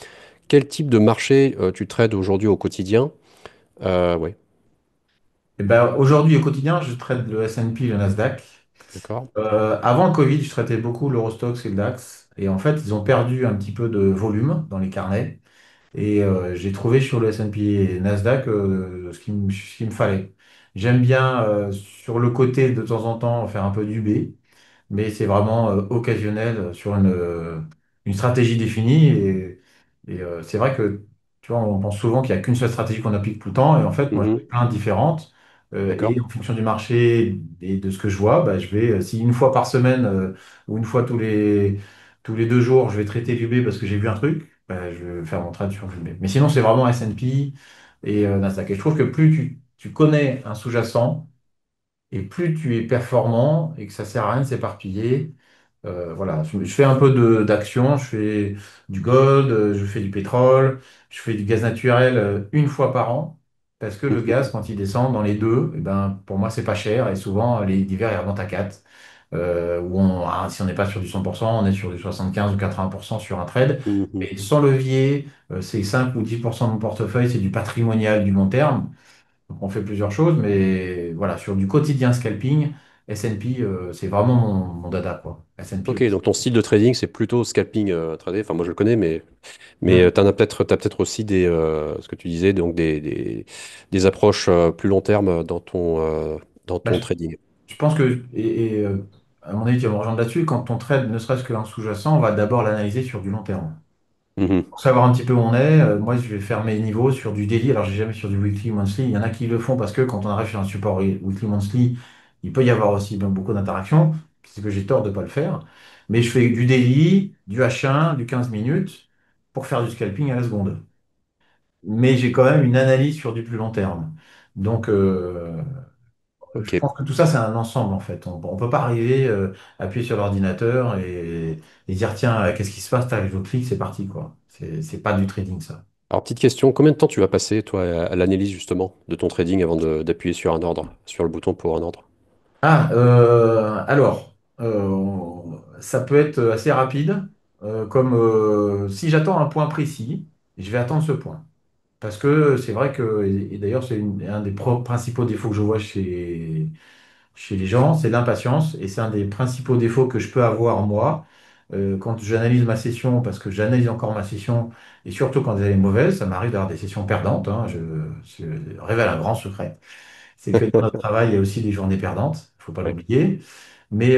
quel type de marché tu trades aujourd'hui au quotidien? Ouais, Eh ben, aujourd'hui, au quotidien, je traite le S&P et le Nasdaq. d'accord. Avant le Covid, je traitais beaucoup l'Eurostoxx et le DAX. Et en fait, ils ont perdu un petit peu de volume dans les carnets. Et j'ai trouvé sur le S&P et Nasdaq ce qu'il me fallait. J'aime bien sur le côté de temps en temps faire un peu du B, mais c'est vraiment occasionnel sur une stratégie définie. Et c'est vrai que, tu vois, on pense souvent qu'il n'y a qu'une seule stratégie qu'on applique tout le temps, et en fait, moi, j'en ai Mhm, plein de différentes. Et d'accord. en fonction du marché et de ce que je vois, bah, je vais, si une fois par semaine ou une fois tous les 2 jours, je vais traiter du B parce que j'ai vu un truc, bah, je vais faire mon trade sur du B. Mais sinon, c'est vraiment S&P et Nasdaq. Et je trouve que plus tu connais un sous-jacent, et plus tu es performant et que ça sert à rien de s'éparpiller. Voilà, je fais un peu d'action, je fais du gold, je fais du pétrole, je fais du gaz naturel une fois par an, parce que le Mhm, gaz, quand il descend dans les deux, eh ben, pour moi, c'est pas cher, et souvent, les divers, ils remontent à 4. Si on n'est pas sur du 100%, on est sur du 75 ou 80% sur un trade. mhm. Et sans levier, c'est 5 ou 10% de mon portefeuille, c'est du patrimonial du long terme. Donc on fait plusieurs choses, mais voilà, sur du quotidien scalping, S&P, c'est vraiment mon dada, quoi. S&P Ok, aussi. donc ton style de trading, c'est plutôt scalping trader. Enfin, moi, je le connais, mais Mm. t'as peut-être aussi ce que tu disais, donc des approches plus long terme dans Bah, ton trading. je pense que, à mon avis, tu vas me rejoindre là-dessus, quand on trade ne serait-ce qu'un sous-jacent, on va d'abord l'analyser sur du long terme. Mhm, Pour savoir un petit peu où on est, moi je vais faire mes niveaux sur du daily, alors j'ai jamais sur du weekly, monthly. Il y en a qui le font parce que quand on arrive sur un support weekly, monthly, il peut y avoir aussi beaucoup d'interactions, c'est que j'ai tort de ne pas le faire. Mais je fais du daily, du H1, du 15 minutes pour faire du scalping à la seconde. Mais j'ai quand même une analyse sur du plus long terme. Donc, Je Ok. pense que tout ça, c'est un ensemble en fait. On ne peut pas arriver, appuyer sur l'ordinateur et dire tiens, qu'est-ce qui se passe? Tac, je clique, c'est parti quoi. C'est pas du trading ça. Alors, petite question, combien de temps tu vas passer, toi, à l'analyse justement de ton trading avant d'appuyer sur un ordre, sur le bouton pour un ordre? Ça peut être assez rapide, comme si j'attends un point précis, je vais attendre ce point. Parce que c'est vrai que, et d'ailleurs, c'est un des principaux défauts que je vois chez les gens, c'est l'impatience. Et c'est un des principaux défauts que je peux avoir moi quand j'analyse ma session, parce que j'analyse encore ma session, et surtout quand elle est mauvaise, ça m'arrive d'avoir des sessions perdantes, hein, je révèle un grand secret. C'est que dans notre travail, il y a aussi des journées perdantes, il ne faut pas Ouais. l'oublier. Mais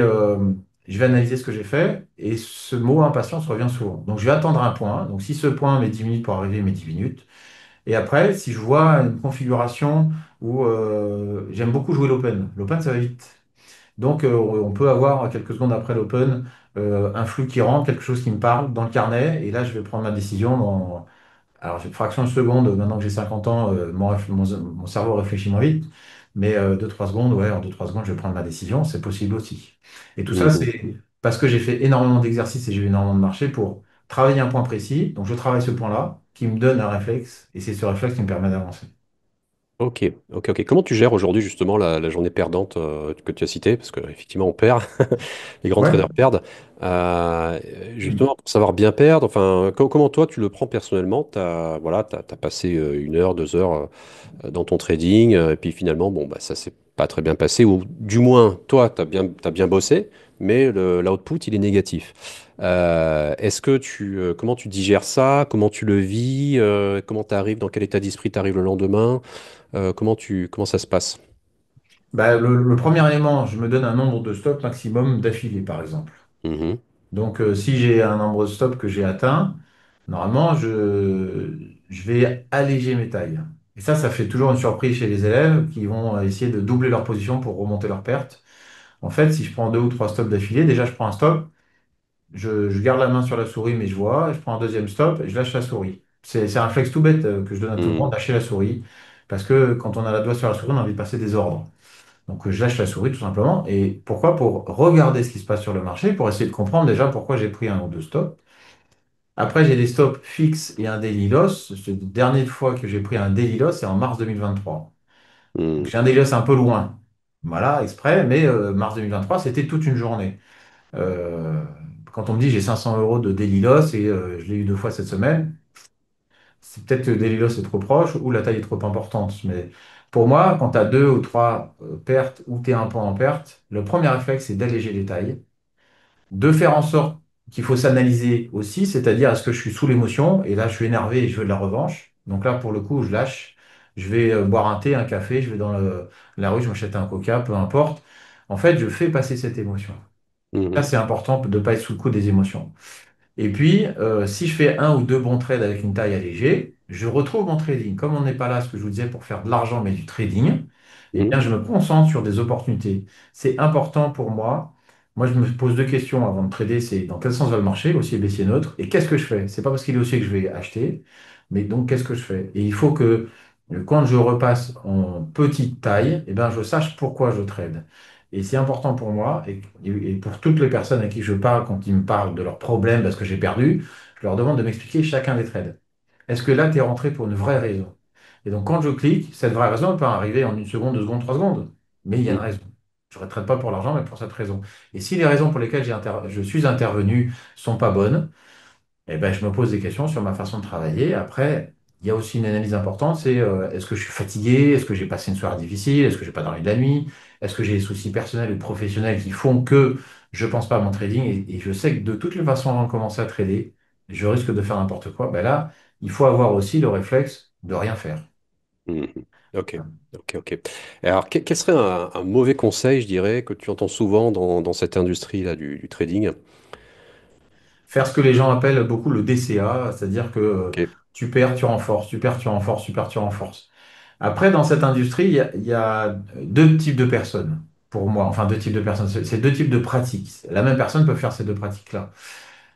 je vais analyser ce que j'ai fait, et ce mot impatience revient souvent. Donc je vais attendre un point. Donc si ce point met 10 minutes pour arriver, il met 10 minutes. Et après, si je vois une configuration où j'aime beaucoup jouer l'open, l'open ça va vite. Donc on peut avoir quelques secondes après l'open un flux qui rentre, quelque chose qui me parle dans le carnet, et là je vais prendre ma décision dans, alors j'ai une fraction de seconde, maintenant que j'ai 50 ans, mon cerveau réfléchit moins vite, mais 2-3 secondes, ouais, en 2-3 secondes je vais prendre ma décision, c'est possible aussi. Et tout ça Mhm. c'est parce que j'ai fait énormément d'exercices et j'ai eu énormément de marché pour travailler un point précis, donc je travaille ce point-là qui me donne un réflexe, et c'est ce réflexe qui me permet d'avancer. Ok, ok, ok. Comment tu gères aujourd'hui justement la journée perdante que tu as citée? Parce qu'effectivement, on perd, les grands Ouais. traders perdent. Euh, Justement, pour savoir bien perdre, enfin, comment toi tu le prends personnellement? Voilà, t'as passé 1 heure, 2 heures dans ton trading, et puis finalement, bon, bah, ça s'est pas très bien passé, ou du moins, toi, t'as bien bossé, mais l'output, il est négatif. Comment tu digères ça? Comment tu le vis? Comment tu arrives? Dans quel état d'esprit tu arrives le lendemain? Comment ça se passe? Bah, le premier élément, je me donne un nombre de stops maximum d'affilée, par exemple. Mhm, Donc, si j'ai un nombre de stops que j'ai atteint, normalement, je vais alléger mes tailles. Et ça fait toujours une surprise chez les élèves qui vont essayer de doubler leur position pour remonter leur perte. En fait, si je prends 2 ou 3 stops d'affilée, déjà, je prends un stop, je garde la main sur la souris, mais je vois, je prends un deuxième stop et je lâche la souris. C'est un réflexe tout bête que je donne à tout le monde, mhm, lâcher la souris. Parce que quand on a la doigt sur la souris, on a envie de passer des ordres. Donc je lâche la souris tout simplement. Et pourquoi? Pour regarder ce qui se passe sur le marché, pour essayer de comprendre déjà pourquoi j'ai pris un ou deux stops. Après, j'ai des stops fixes et un daily loss. Cette dernière fois que j'ai pris un daily loss, c'est en mars 2023. Donc mhm, j'ai un daily loss un peu loin. Voilà, exprès, mais mars 2023, c'était toute une journée. Euh, Quand on me dit j'ai 500 euros de daily loss et je l'ai eu 2 fois cette semaine, c'est peut-être que le daily loss est trop proche ou la taille est trop importante. Mais pour moi, quand tu as 2 ou 3 pertes ou tu es un point en perte, le premier réflexe, c'est d'alléger les tailles, de faire en sorte qu'il faut s'analyser aussi, c'est-à-dire est-ce que je suis sous l'émotion et là je suis énervé et je veux de la revanche. Donc là, pour le coup, je lâche. Je vais boire un thé, un café, je vais dans la rue, je m'achète un coca, peu importe. En fait, je fais passer cette émotion. Ça, mhm, c'est important de ne pas être sous le coup des émotions. Et puis, si je fais un ou deux bons trades avec une taille allégée, je retrouve mon trading. Comme on n'est pas là, ce que je vous disais, pour faire de l'argent, mais du trading, eh mhm, bien, je me concentre sur des opportunités. C'est important pour moi. Moi, je me pose deux questions avant de trader, c'est dans quel sens va le marché, haussier, baissier, neutre, et qu'est-ce que je fais? C'est pas parce qu'il est haussier que je vais acheter, mais donc qu'est-ce que je fais? Et il faut que quand je repasse en petite taille, eh bien, je sache pourquoi je trade. Et c'est important pour moi et pour toutes les personnes à qui je parle quand ils me parlent de leurs problèmes parce que j'ai perdu, je leur demande de m'expliquer chacun des trades. Est-ce que là, tu es rentré pour une vraie raison? Et donc, quand je clique, cette vraie raison elle peut arriver en 1 seconde, 2 secondes, 3 secondes. Mais il y a une mhm, raison. Je ne traite pas pour l'argent, mais pour cette raison. Et si les raisons pour lesquelles je suis intervenu sont pas bonnes, eh ben, je me pose des questions sur ma façon de travailler. Après, il y a aussi une analyse importante, c'est est-ce que je suis fatigué? Est-ce que j'ai passé une soirée difficile? Est-ce que j'ai pas dormi de la nuit? Est-ce que j'ai des soucis personnels ou professionnels qui font que je pense pas à mon trading? Et je sais que de toutes les façons, avant de commencer à trader, je risque de faire n'importe quoi. Ben là, il faut avoir aussi le réflexe de rien faire. mhm. Ok, ok, ok. Alors, quel serait un mauvais conseil, je dirais, que tu entends souvent dans cette industrie-là du trading? Faire ce que les gens appellent beaucoup le DCA, c'est-à-dire que Ok. tu perds, tu renforces, tu perds, tu renforces, tu perds, tu renforces. Après, dans cette industrie, il y a deux types de personnes, pour moi. Enfin, deux types de personnes. C'est deux types de pratiques. La même personne peut faire ces deux pratiques-là.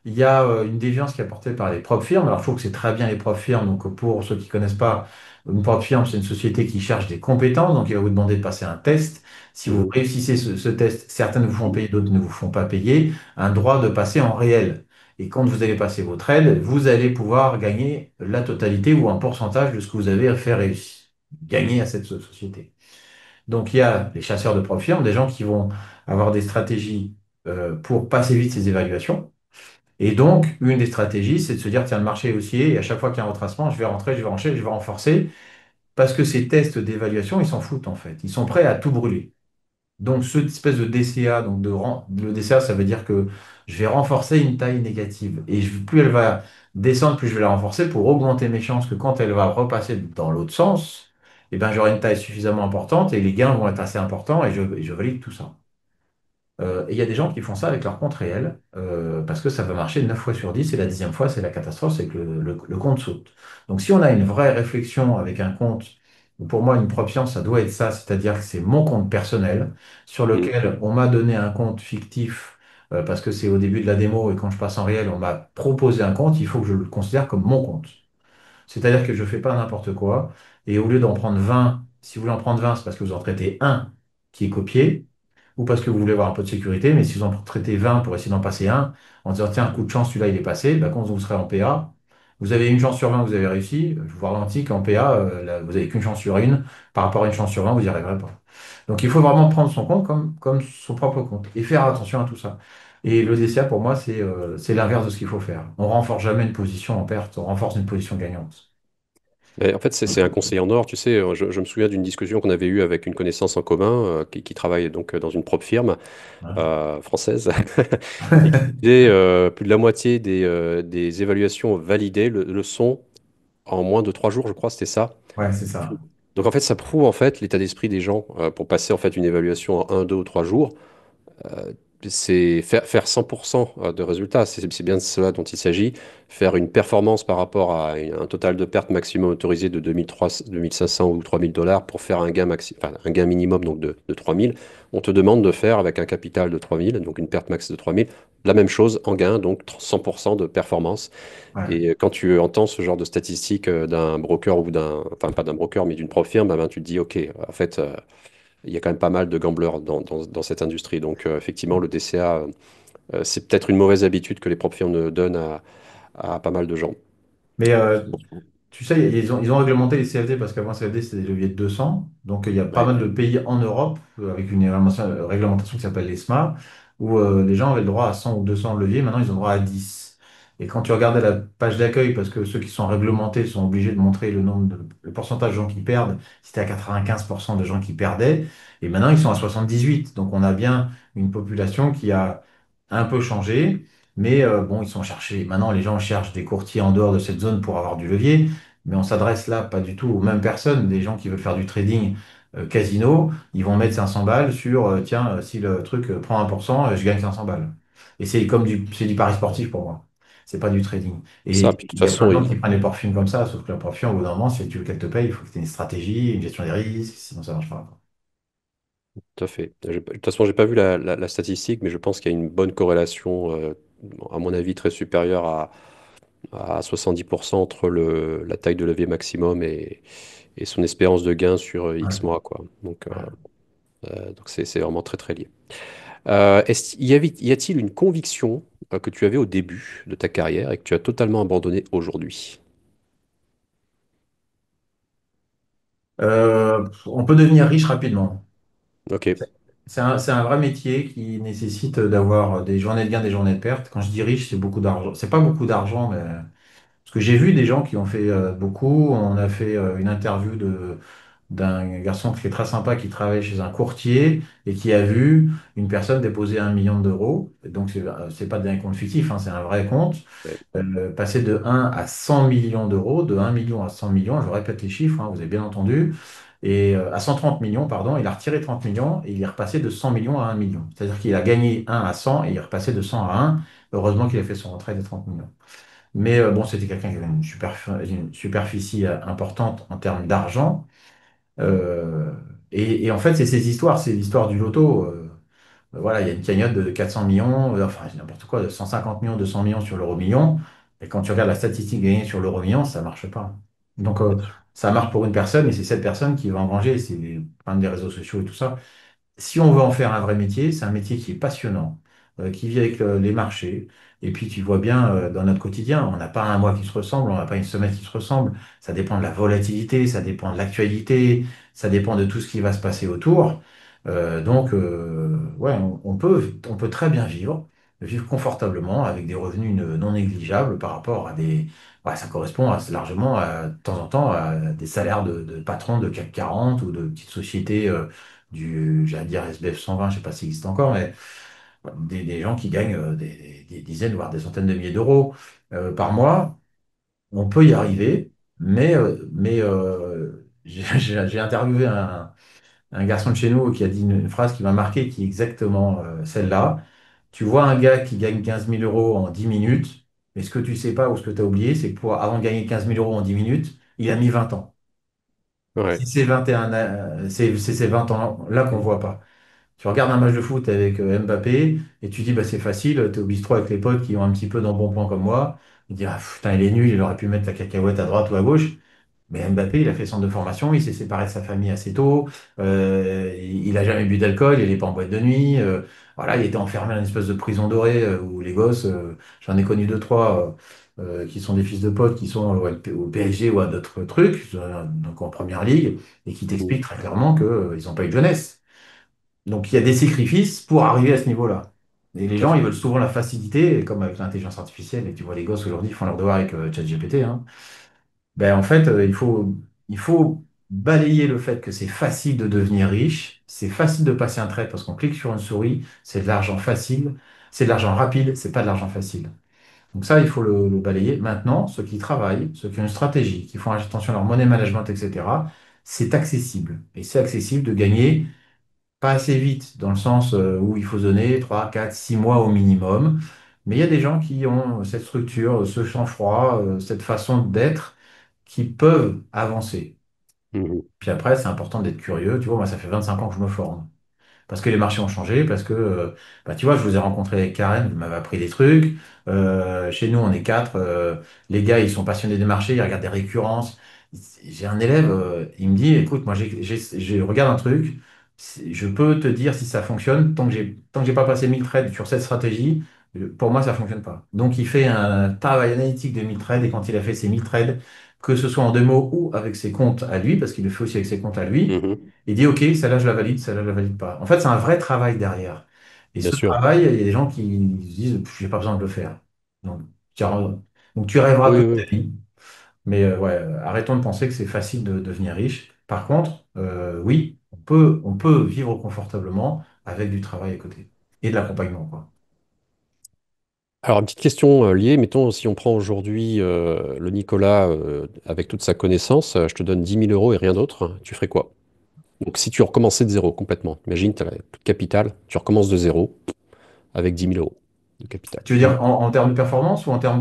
il y a une déviance qui est apportée par les propres firmes. Alors, je trouve que c'est très bien les propres firmes. Donc, pour ceux qui connaissent pas, une propre firme, c'est une société qui cherche des compétences. Donc, il va vous demander de passer un test. Si vous Mhm. réussissez ce test, certaines vous font payer, d'autres ne vous font pas payer. Un droit de passer en réel. Et quand vous allez passer votre aide, vous allez pouvoir gagner la totalité ou un pourcentage de ce que vous avez fait réussir, gagner à cette société. Donc, il y a les chasseurs de propres firmes, des gens qui vont avoir des stratégies pour passer vite ces évaluations. Et donc, une des stratégies, c'est de se dire, tiens, le marché est haussier, et à chaque fois qu'il y a un retracement, je vais rentrer, je vais rencher, je vais renforcer, parce que ces tests d'évaluation, ils s'en foutent en fait. Ils sont prêts à tout brûler. Donc, cette espèce de DCA, le DCA, ça veut dire que je vais renforcer une taille négative. Et plus elle va descendre, plus je vais la renforcer pour augmenter mes chances que quand elle va repasser dans l'autre sens, eh ben, j'aurai une taille suffisamment importante et les gains vont être assez importants et je valide tout ça. Et il y a des gens qui font ça avec leur compte réel parce que ça va marcher 9 fois sur 10 et la 10e fois, c'est la catastrophe, c'est que le compte saute. Donc, si on a une vraie réflexion avec un compte, pour moi, une propre, ça doit être ça, c'est-à-dire que c'est mon compte personnel sur Mhm. lequel on m'a donné un compte fictif parce que c'est au début de la démo et quand je passe en réel, on m'a proposé un compte, il faut que je le considère comme mon compte. C'est-à-dire que je ne fais pas n'importe quoi et au lieu d'en prendre 20, si vous voulez en prendre 20, c'est parce que vous en traitez un qui est copié ou parce que vous voulez avoir un peu de sécurité, mais si vous en traitez 20 pour essayer d'en passer un, en disant, tiens, un coup de chance, celui-là, il est passé, bah, quand vous serez en PA, vous avez une chance sur 20 que vous avez réussi. Je vous ralentis qu'en PA, là, vous n'avez qu'une chance sur une. Par rapport à une chance sur 20, vous n'y arriverez pas. Donc, il faut vraiment prendre son compte comme son propre compte et faire attention à tout ça. Et le DCA, pour moi, c'est l'inverse de ce qu'il faut faire. On renforce jamais une position en perte, on renforce une position gagnante. Mais en fait, c'est un conseil en or. Tu sais, je me souviens d'une discussion qu'on avait eue avec une connaissance en commun qui travaille donc dans une propre firme Hein. française et qui disait plus de la moitié des évaluations validées le sont en moins de 3 jours, je crois, c'était ça. Ouais, c'est ça. Donc en fait, ça prouve en fait l'état d'esprit des gens pour passer en fait une évaluation en 1, 2 ou 3 jours. Euh, c'est faire 100% de résultats, c'est bien de cela dont il s'agit. Faire une performance par rapport à un total de perte maximum autorisé de 2300, 2500 ou 3000 $ pour faire un gain, enfin, un gain minimum donc de 3000. On te demande de faire avec un capital de 3000, donc une perte max de 3000, la même chose en gain, donc 100% de performance. Ouais. Et quand tu entends ce genre de statistiques d'un broker ou enfin pas d'un broker, mais d'une propre firme, ben, tu te dis, OK, en fait, il y a quand même pas mal de gamblers dans cette industrie. Donc, effectivement, le DCA, c'est peut-être une mauvaise habitude que les propres firmes donnent à pas mal de gens. Mais tu sais, ils ont réglementé les CFD parce qu'avant CFD, c'était des leviers de 200. Donc, il y a pas Ouais, mal de pays en Europe avec une réglementation qui s'appelle l'ESMA où les gens avaient le droit à 100 ou 200 leviers. Maintenant, ils ont le droit à 10. Et quand tu regardais la page d'accueil, parce que ceux qui sont réglementés sont obligés de montrer le pourcentage de gens qui perdent, c'était à 95% de gens qui perdaient. Et maintenant, ils sont à 78. Donc, on a bien une population qui a un peu changé. Mais bon, ils sont cherchés. Maintenant, les gens cherchent des courtiers en dehors de cette zone pour avoir du levier. Mais on s'adresse là pas du tout aux mêmes personnes. Des gens qui veulent faire du trading casino, ils vont mettre 500 balles sur tiens, si le truc prend 1%, je gagne 500 balles. Et c'est du pari sportif pour moi. C'est pas du trading. ça, Et puis de toute il y a plein façon, de gens qui prennent les portefeuilles comme ça, sauf que la portefeuille, au bout d'un moment, si tu veux qu'elle te paye, il faut que tu aies une stratégie, une gestion des risques, sinon ça marche pas. tout à fait. De toute façon, j'ai pas vu la statistique, mais je pense qu'il y a une bonne corrélation, à mon avis, très supérieure à 70% entre la taille de levier maximum et son espérance de gain sur Ouais, X mois, quoi. ouais. Donc c'est vraiment très très lié. Y a-t-il une conviction que tu avais au début de ta carrière et que tu as totalement abandonné aujourd'hui? On peut devenir riche rapidement. Ok, C'est un vrai métier qui nécessite d'avoir des journées de gains, des journées de pertes. Quand je dis riche, c'est beaucoup d'argent. C'est pas beaucoup d'argent, mais parce que j'ai vu des gens qui ont fait beaucoup. On a fait une interview d'un garçon qui est très sympa, qui travaille chez un courtier et qui a vu une personne déposer 1 million d'euros. Et donc, c'est pas d'un compte fictif, hein, c'est un vrai compte. ouais, Passer de 1 à 100 millions d'euros, de 1 million à 100 millions, je répète les chiffres, hein, vous avez bien entendu, et à 130 millions, pardon, il a retiré 30 millions et il est repassé de 100 millions à 1 million. C'est-à-dire qu'il a gagné 1 à 100 et il est repassé de 100 à 1. Heureusement qu'il a fait son retrait des 30 millions. Mais bon, c'était quelqu'un qui avait une superficie importante en termes d'argent. Euh, et en fait, c'est ces histoires, c'est l'histoire du loto. voilà, il y a une cagnotte de 400 millions, enfin, c'est n'importe quoi, de 150 millions, 200 millions sur l'euro million. Et quand tu regardes la statistique gagnée sur l'euro million, ça marche pas. Donc, Bien sûr. ça marche pour une personne et c'est cette personne qui va engranger. C'est les problèmes des réseaux sociaux et tout ça. Si on veut en faire un vrai métier, c'est un métier qui est passionnant, qui vit avec les marchés. Et puis tu vois bien dans notre quotidien, on n'a pas un mois qui se ressemble, on n'a pas une semaine qui se ressemble. Ça dépend de la volatilité, ça dépend de l'actualité, ça dépend de tout ce qui va se passer autour. Ouais, on peut très bien vivre confortablement avec des revenus non négligeables par rapport à des. Ouais, ça correspond largement de temps en temps à des salaires de patrons de CAC 40 ou de petites sociétés j'allais dire SBF 120, je sais pas s'il existe encore, mais des gens qui gagnent des dizaines, voire des centaines de milliers d'euros par mois. On peut y arriver, mais j'ai interviewé un garçon de chez nous qui a dit une phrase qui m'a marqué, qui est exactement celle-là. Tu vois un gars qui gagne 15 000 euros en 10 minutes, mais ce que tu sais pas ou ce que tu as oublié, c'est que avant de gagner 15 000 euros en 10 minutes, il a mis 20 ans. Ouais. Si c'est 21, c'est ces 20 ans-là qu'on voit pas. Tu regardes un match de foot avec Mbappé et tu dis bah c'est facile, t'es au bistrot avec les potes qui ont un petit peu d'embonpoint comme moi. Tu dis ah, putain, il est nul, il aurait pu mettre la cacahuète à droite ou à gauche. Mais Mbappé, il a fait centre de formation, il s'est séparé de sa famille assez tôt, il a jamais bu d'alcool, il n'est pas en boîte de nuit, voilà, il était enfermé dans une espèce de prison dorée où les gosses, j'en ai connu deux, trois qui sont des fils de potes qui sont au PSG ou à d'autres trucs, donc en première ligue, et qui Mhm. t'expliquent très clairement qu'ils n'ont pas eu de jeunesse. Donc il y a des sacrifices pour arriver à ce niveau-là. Et les Tout à gens, ils fait. veulent souvent la facilité, et comme avec l'intelligence artificielle, et tu vois les gosses aujourd'hui ils font leur devoir avec ChatGPT, hein. Ben, en fait, il faut balayer le fait que c'est facile de devenir riche, c'est facile de passer un trait parce qu'on clique sur une souris, c'est de l'argent facile, c'est de l'argent rapide, c'est pas de l'argent facile. Donc ça, il faut le balayer. Maintenant, ceux qui travaillent, ceux qui ont une stratégie, qui font attention à leur money management, etc., c'est accessible. Et c'est accessible de gagner pas assez vite, dans le sens où il faut se donner 3, 4, 6 mois au minimum. Mais il y a des gens qui ont cette structure, ce sang-froid, cette façon d'être, qui peuvent avancer. Mhm. Puis après, c'est important d'être curieux. Tu vois, moi, ça fait 25 ans que je me forme. Parce que les marchés ont changé, parce que, bah, tu vois, je vous ai rencontré avec Karen, vous m'avez appris des trucs. Chez nous, on est quatre. Les gars, ils sont passionnés des marchés, ils regardent des récurrences. J'ai un élève, il me dit, écoute, moi, je regarde un truc, je peux te dire si ça fonctionne. Tant que j'ai pas passé 1000 trades sur cette stratégie, pour moi, ça fonctionne pas. Donc, il fait un travail analytique de 1000 trades, et quand il a fait ses 1000 trades, que ce soit en démo ou avec ses comptes à lui, parce qu'il le fait aussi avec ses comptes à lui, Mhm. il dit, OK, celle-là, je la valide, celle-là, je la valide pas. En fait, c'est un vrai travail derrière. Et Bien ce sûr. travail, il y a des gens qui se disent, j'ai pas besoin de le faire. Donc, tu, donc, tu rêveras Oui, toute ta oui. vie. Mais ouais, arrêtons de penser que c'est facile de devenir riche. Par contre, oui, on peut vivre confortablement avec du travail à côté et de l'accompagnement, quoi. Alors, une petite question liée, mettons, si on prend aujourd'hui le Nicolas avec toute sa connaissance, je te donne 10 000 € et rien d'autre, tu ferais quoi? Donc, si tu recommençais de zéro complètement, imagine, tu as tout le capital, tu recommences de zéro avec 10 000 € de capital. Tu veux dire en termes de performance ou en termes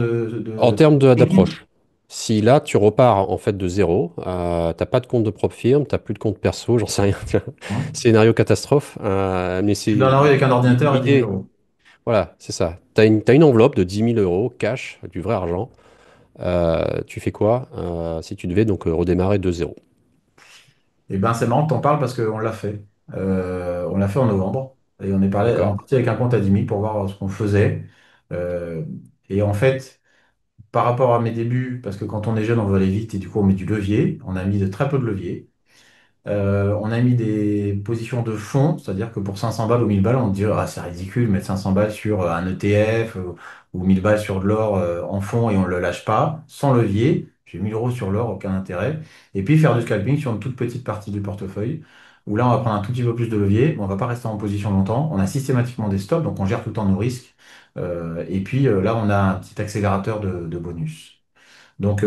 En de termes technique? d'approche, si là, tu repars en fait de zéro, t'as pas de compte de propre firme, t'as plus de compte perso, j'en sais rien, tu vois. Hein. Scénario catastrophe, mais Je c'est suis dans la rue avec un ordinateur et 10 000 l'idée. euros. Voilà, c'est ça. T'as une enveloppe de 10 000 € cash, du vrai argent. Tu fais quoi si tu devais donc redémarrer de zéro? Eh ben, c'est marrant que tu en parles parce qu'on l'a fait. On l'a fait en novembre. Et on est D'accord? parti avec un compte à 10 000 pour voir ce qu'on faisait. Euh, et en fait, par rapport à mes débuts, parce que quand on est jeune, on veut aller vite et du coup, on met du levier. On a mis très peu de levier. On a mis des positions de fond, c'est-à-dire que pour 500 balles ou 1000 balles, on dit ah, c'est ridicule de mettre 500 balles sur un ETF ou 1000 balles sur de l'or en fond et on ne le lâche pas, sans levier. J'ai 1000 euros sur l'or, aucun intérêt. Et puis faire du scalping sur une toute petite partie du portefeuille, où là on va prendre un tout petit peu plus de levier, mais on ne va pas rester en position longtemps. On a systématiquement des stops, donc on gère tout le temps nos risques. Et puis là, on a un petit accélérateur de bonus. Donc,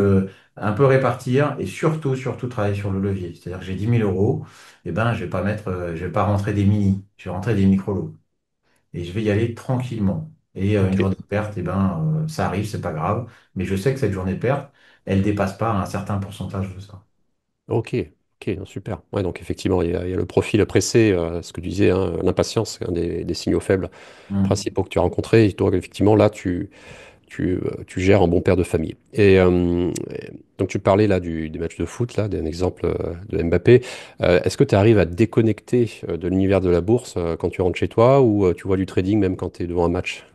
un peu répartir et surtout travailler sur le levier. C'est-à-dire que j'ai 10 000 euros, et ben, je vais pas rentrer des mini, je vais rentrer des micro-lots. Et je vais y aller tranquillement. Et une Ok. journée de perte, et ben, ça arrive, c'est pas grave. Mais je sais que cette journée de perte, elle dépasse pas un certain pourcentage de ça. Ok. Ok, non, super. Ouais, donc effectivement, il y a le profil pressé, ce que tu disais, hein, l'impatience, un des signaux faibles Mm. principaux que tu as rencontrés. Et donc effectivement, là, tu gères un bon père de famille. Et donc tu parlais là des matchs de foot, là, d'un exemple de Mbappé. Est-ce que tu arrives à te déconnecter de l'univers de la bourse quand tu rentres chez toi ou tu vois du trading même quand tu es devant un match?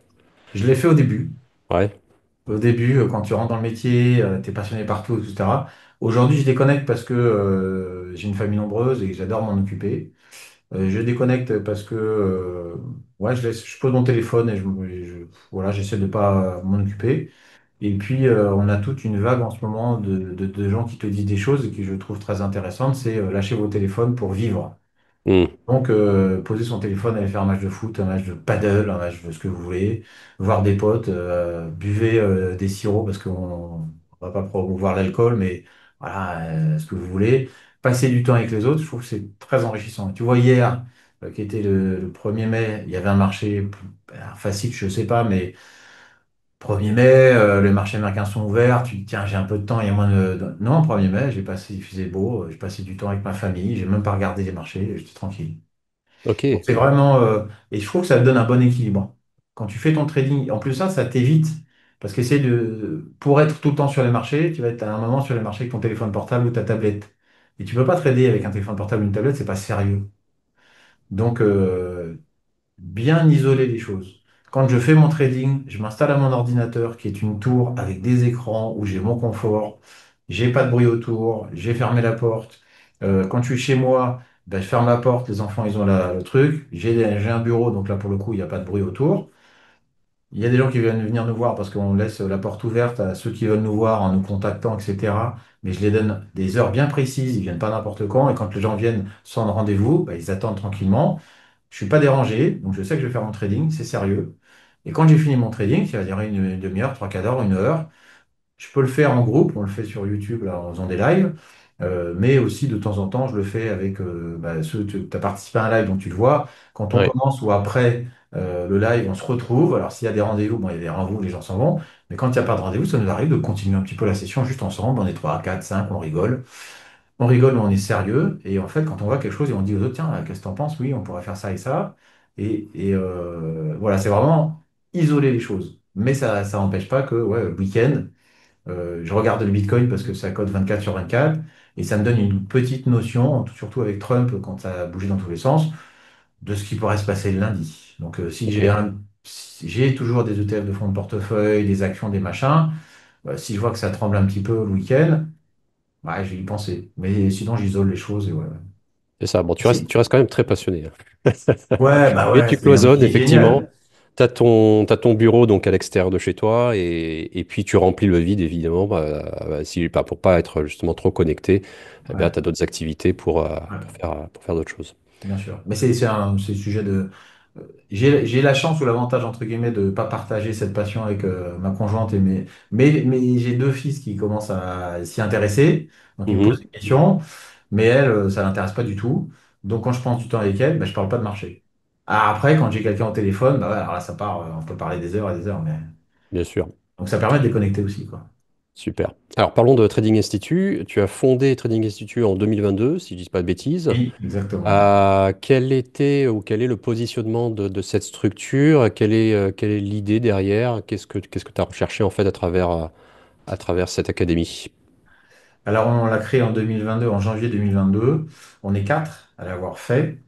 Je l'ai fait au début. Ouais. Au début, quand tu rentres dans le métier, tu es passionné partout, etc. Aujourd'hui, je déconnecte parce que j'ai une famille nombreuse et que j'adore m'en occuper. Je déconnecte parce que ouais, je pose mon téléphone voilà, j'essaie de pas m'en occuper. Et puis, on a toute une vague en ce moment de gens qui te disent des choses et que je trouve très intéressantes, c'est lâcher vos téléphones pour vivre. Hmm. Donc, poser son téléphone, aller faire un match de foot, un match de paddle, un match de ce que vous voulez, voir des potes, buvez des sirops parce qu'on va pas promouvoir l'alcool, mais voilà, ce que vous voulez. Passer du temps avec les autres, je trouve que c'est très enrichissant. Tu vois, hier, qui était le 1er mai, il y avait un marché facile, je sais pas, mais 1er mai, les marchés américains sont ouverts, tu te dis, tiens, j'ai un peu de temps, il y a moins Non, 1er mai, j'ai passé, il faisait beau, j'ai passé du temps avec ma famille, j'ai même pas regardé les marchés, j'étais tranquille. Ok, Donc c'est vraiment, et je trouve que ça te donne un bon équilibre. Quand tu fais ton trading, en plus ça t'évite, parce que pour être tout le temps sur les marchés, tu vas être à un moment sur les marchés avec ton téléphone portable ou ta tablette. Et tu peux pas trader avec un téléphone portable ou une tablette, c'est pas sérieux. Donc, bien isoler les choses. Quand je fais mon trading, je m'installe à mon ordinateur qui est une tour avec des écrans où j'ai mon confort, j'ai pas de bruit autour, j'ai fermé la porte. Quand je suis chez moi, ben, je ferme la porte, les enfants ils ont le truc, j'ai un bureau, donc là pour le coup il n'y a pas de bruit autour. Il y a des gens qui viennent venir nous voir parce qu'on laisse la porte ouverte à ceux qui veulent nous voir en nous contactant, etc. Mais je les donne des heures bien précises, ils viennent pas n'importe quand, et quand les gens viennent sans rendez-vous, ben, ils attendent tranquillement. Je suis pas dérangé, donc je sais que je vais faire mon trading, c'est sérieux. Et quand j'ai fini mon trading, qui va durer une demi-heure, trois quarts d'heure, une heure, je peux le faire en groupe, on le fait sur YouTube là, en faisant des lives, mais aussi de temps en temps, je le fais avec ceux, tu as participé à un live, donc tu le vois. Quand on ouais, commence ou après le live, on se retrouve. Alors s'il y a des rendez-vous, bon, il y a des rendez-vous, les gens s'en vont. Mais quand il n'y a pas de rendez-vous, ça nous arrive de continuer un petit peu la session juste ensemble. On est 3, 4, 5, on rigole. On rigole, mais on est sérieux. Et en fait, quand on voit quelque chose et on dit aux autres, tiens, qu'est-ce que t'en penses? Oui, on pourrait faire ça et ça. Et voilà, c'est vraiment isoler les choses. Mais ça n'empêche pas que, ouais, le week-end, je regarde le Bitcoin parce que ça code 24 sur 24 et ça me donne une petite notion, surtout avec Trump, quand ça a bougé dans tous les sens, de ce qui pourrait se passer le lundi. Donc, ok. si j'ai toujours des ETF de fonds de portefeuille, des actions, des machins, si je vois que ça tremble un petit peu le week-end, ouais, je vais y penser. Mais sinon, j'isole les choses et voilà. C'est ça. Bon, C'est- tu restes quand même très passionné, hein. Ouais, bah Mais ouais, tu c'est un cloisonnes, métier effectivement. génial. T'as ton bureau donc à l'extérieur de chez toi et puis tu remplis le vide, évidemment. Si, bah, pour pas être justement trop connecté, eh bien, Ouais, tu as d'autres activités ouais, pour faire d'autres choses. bien sûr. Mais c'est le sujet de. J'ai la chance ou l'avantage, entre guillemets, de ne pas partager cette passion avec ma conjointe mais j'ai deux fils qui commencent à s'y intéresser. Donc, ils me posent Mhm. des questions. Mais elle, ça l'intéresse pas du tout. Donc, quand je passe du temps avec elle, bah, je parle pas de marché. Ah, après, quand j'ai quelqu'un au téléphone, bah ouais, alors là, ça part, on peut parler des heures et des heures. Bien sûr. Donc, ça permet de déconnecter aussi, quoi. Super. Alors, parlons de Trading Institute. Tu as fondé Trading Institute en 2022, si je ne dis pas de bêtises. Oui, exactement. Quel était ou quel est le positionnement de cette structure? Quelle est l'idée derrière? Qu'est-ce que tu as recherché en fait à travers cette académie? Alors, on l'a créé en 2022, en janvier 2022. On est quatre à l'avoir fait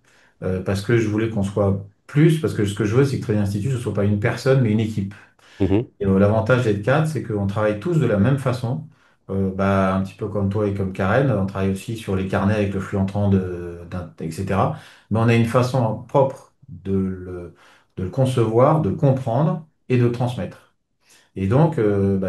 parce que je voulais qu'on soit plus, parce que ce que je veux, c'est que Trading Institute, ce ne soit pas une personne, mais une équipe. Mhm. Et l'avantage d'être quatre, c'est qu'on travaille tous de la même façon. Un petit peu comme toi et comme Karen, on travaille aussi sur les carnets avec le flux entrant, etc. Mais on a une façon propre de le concevoir, de le comprendre et de le transmettre. Et donc,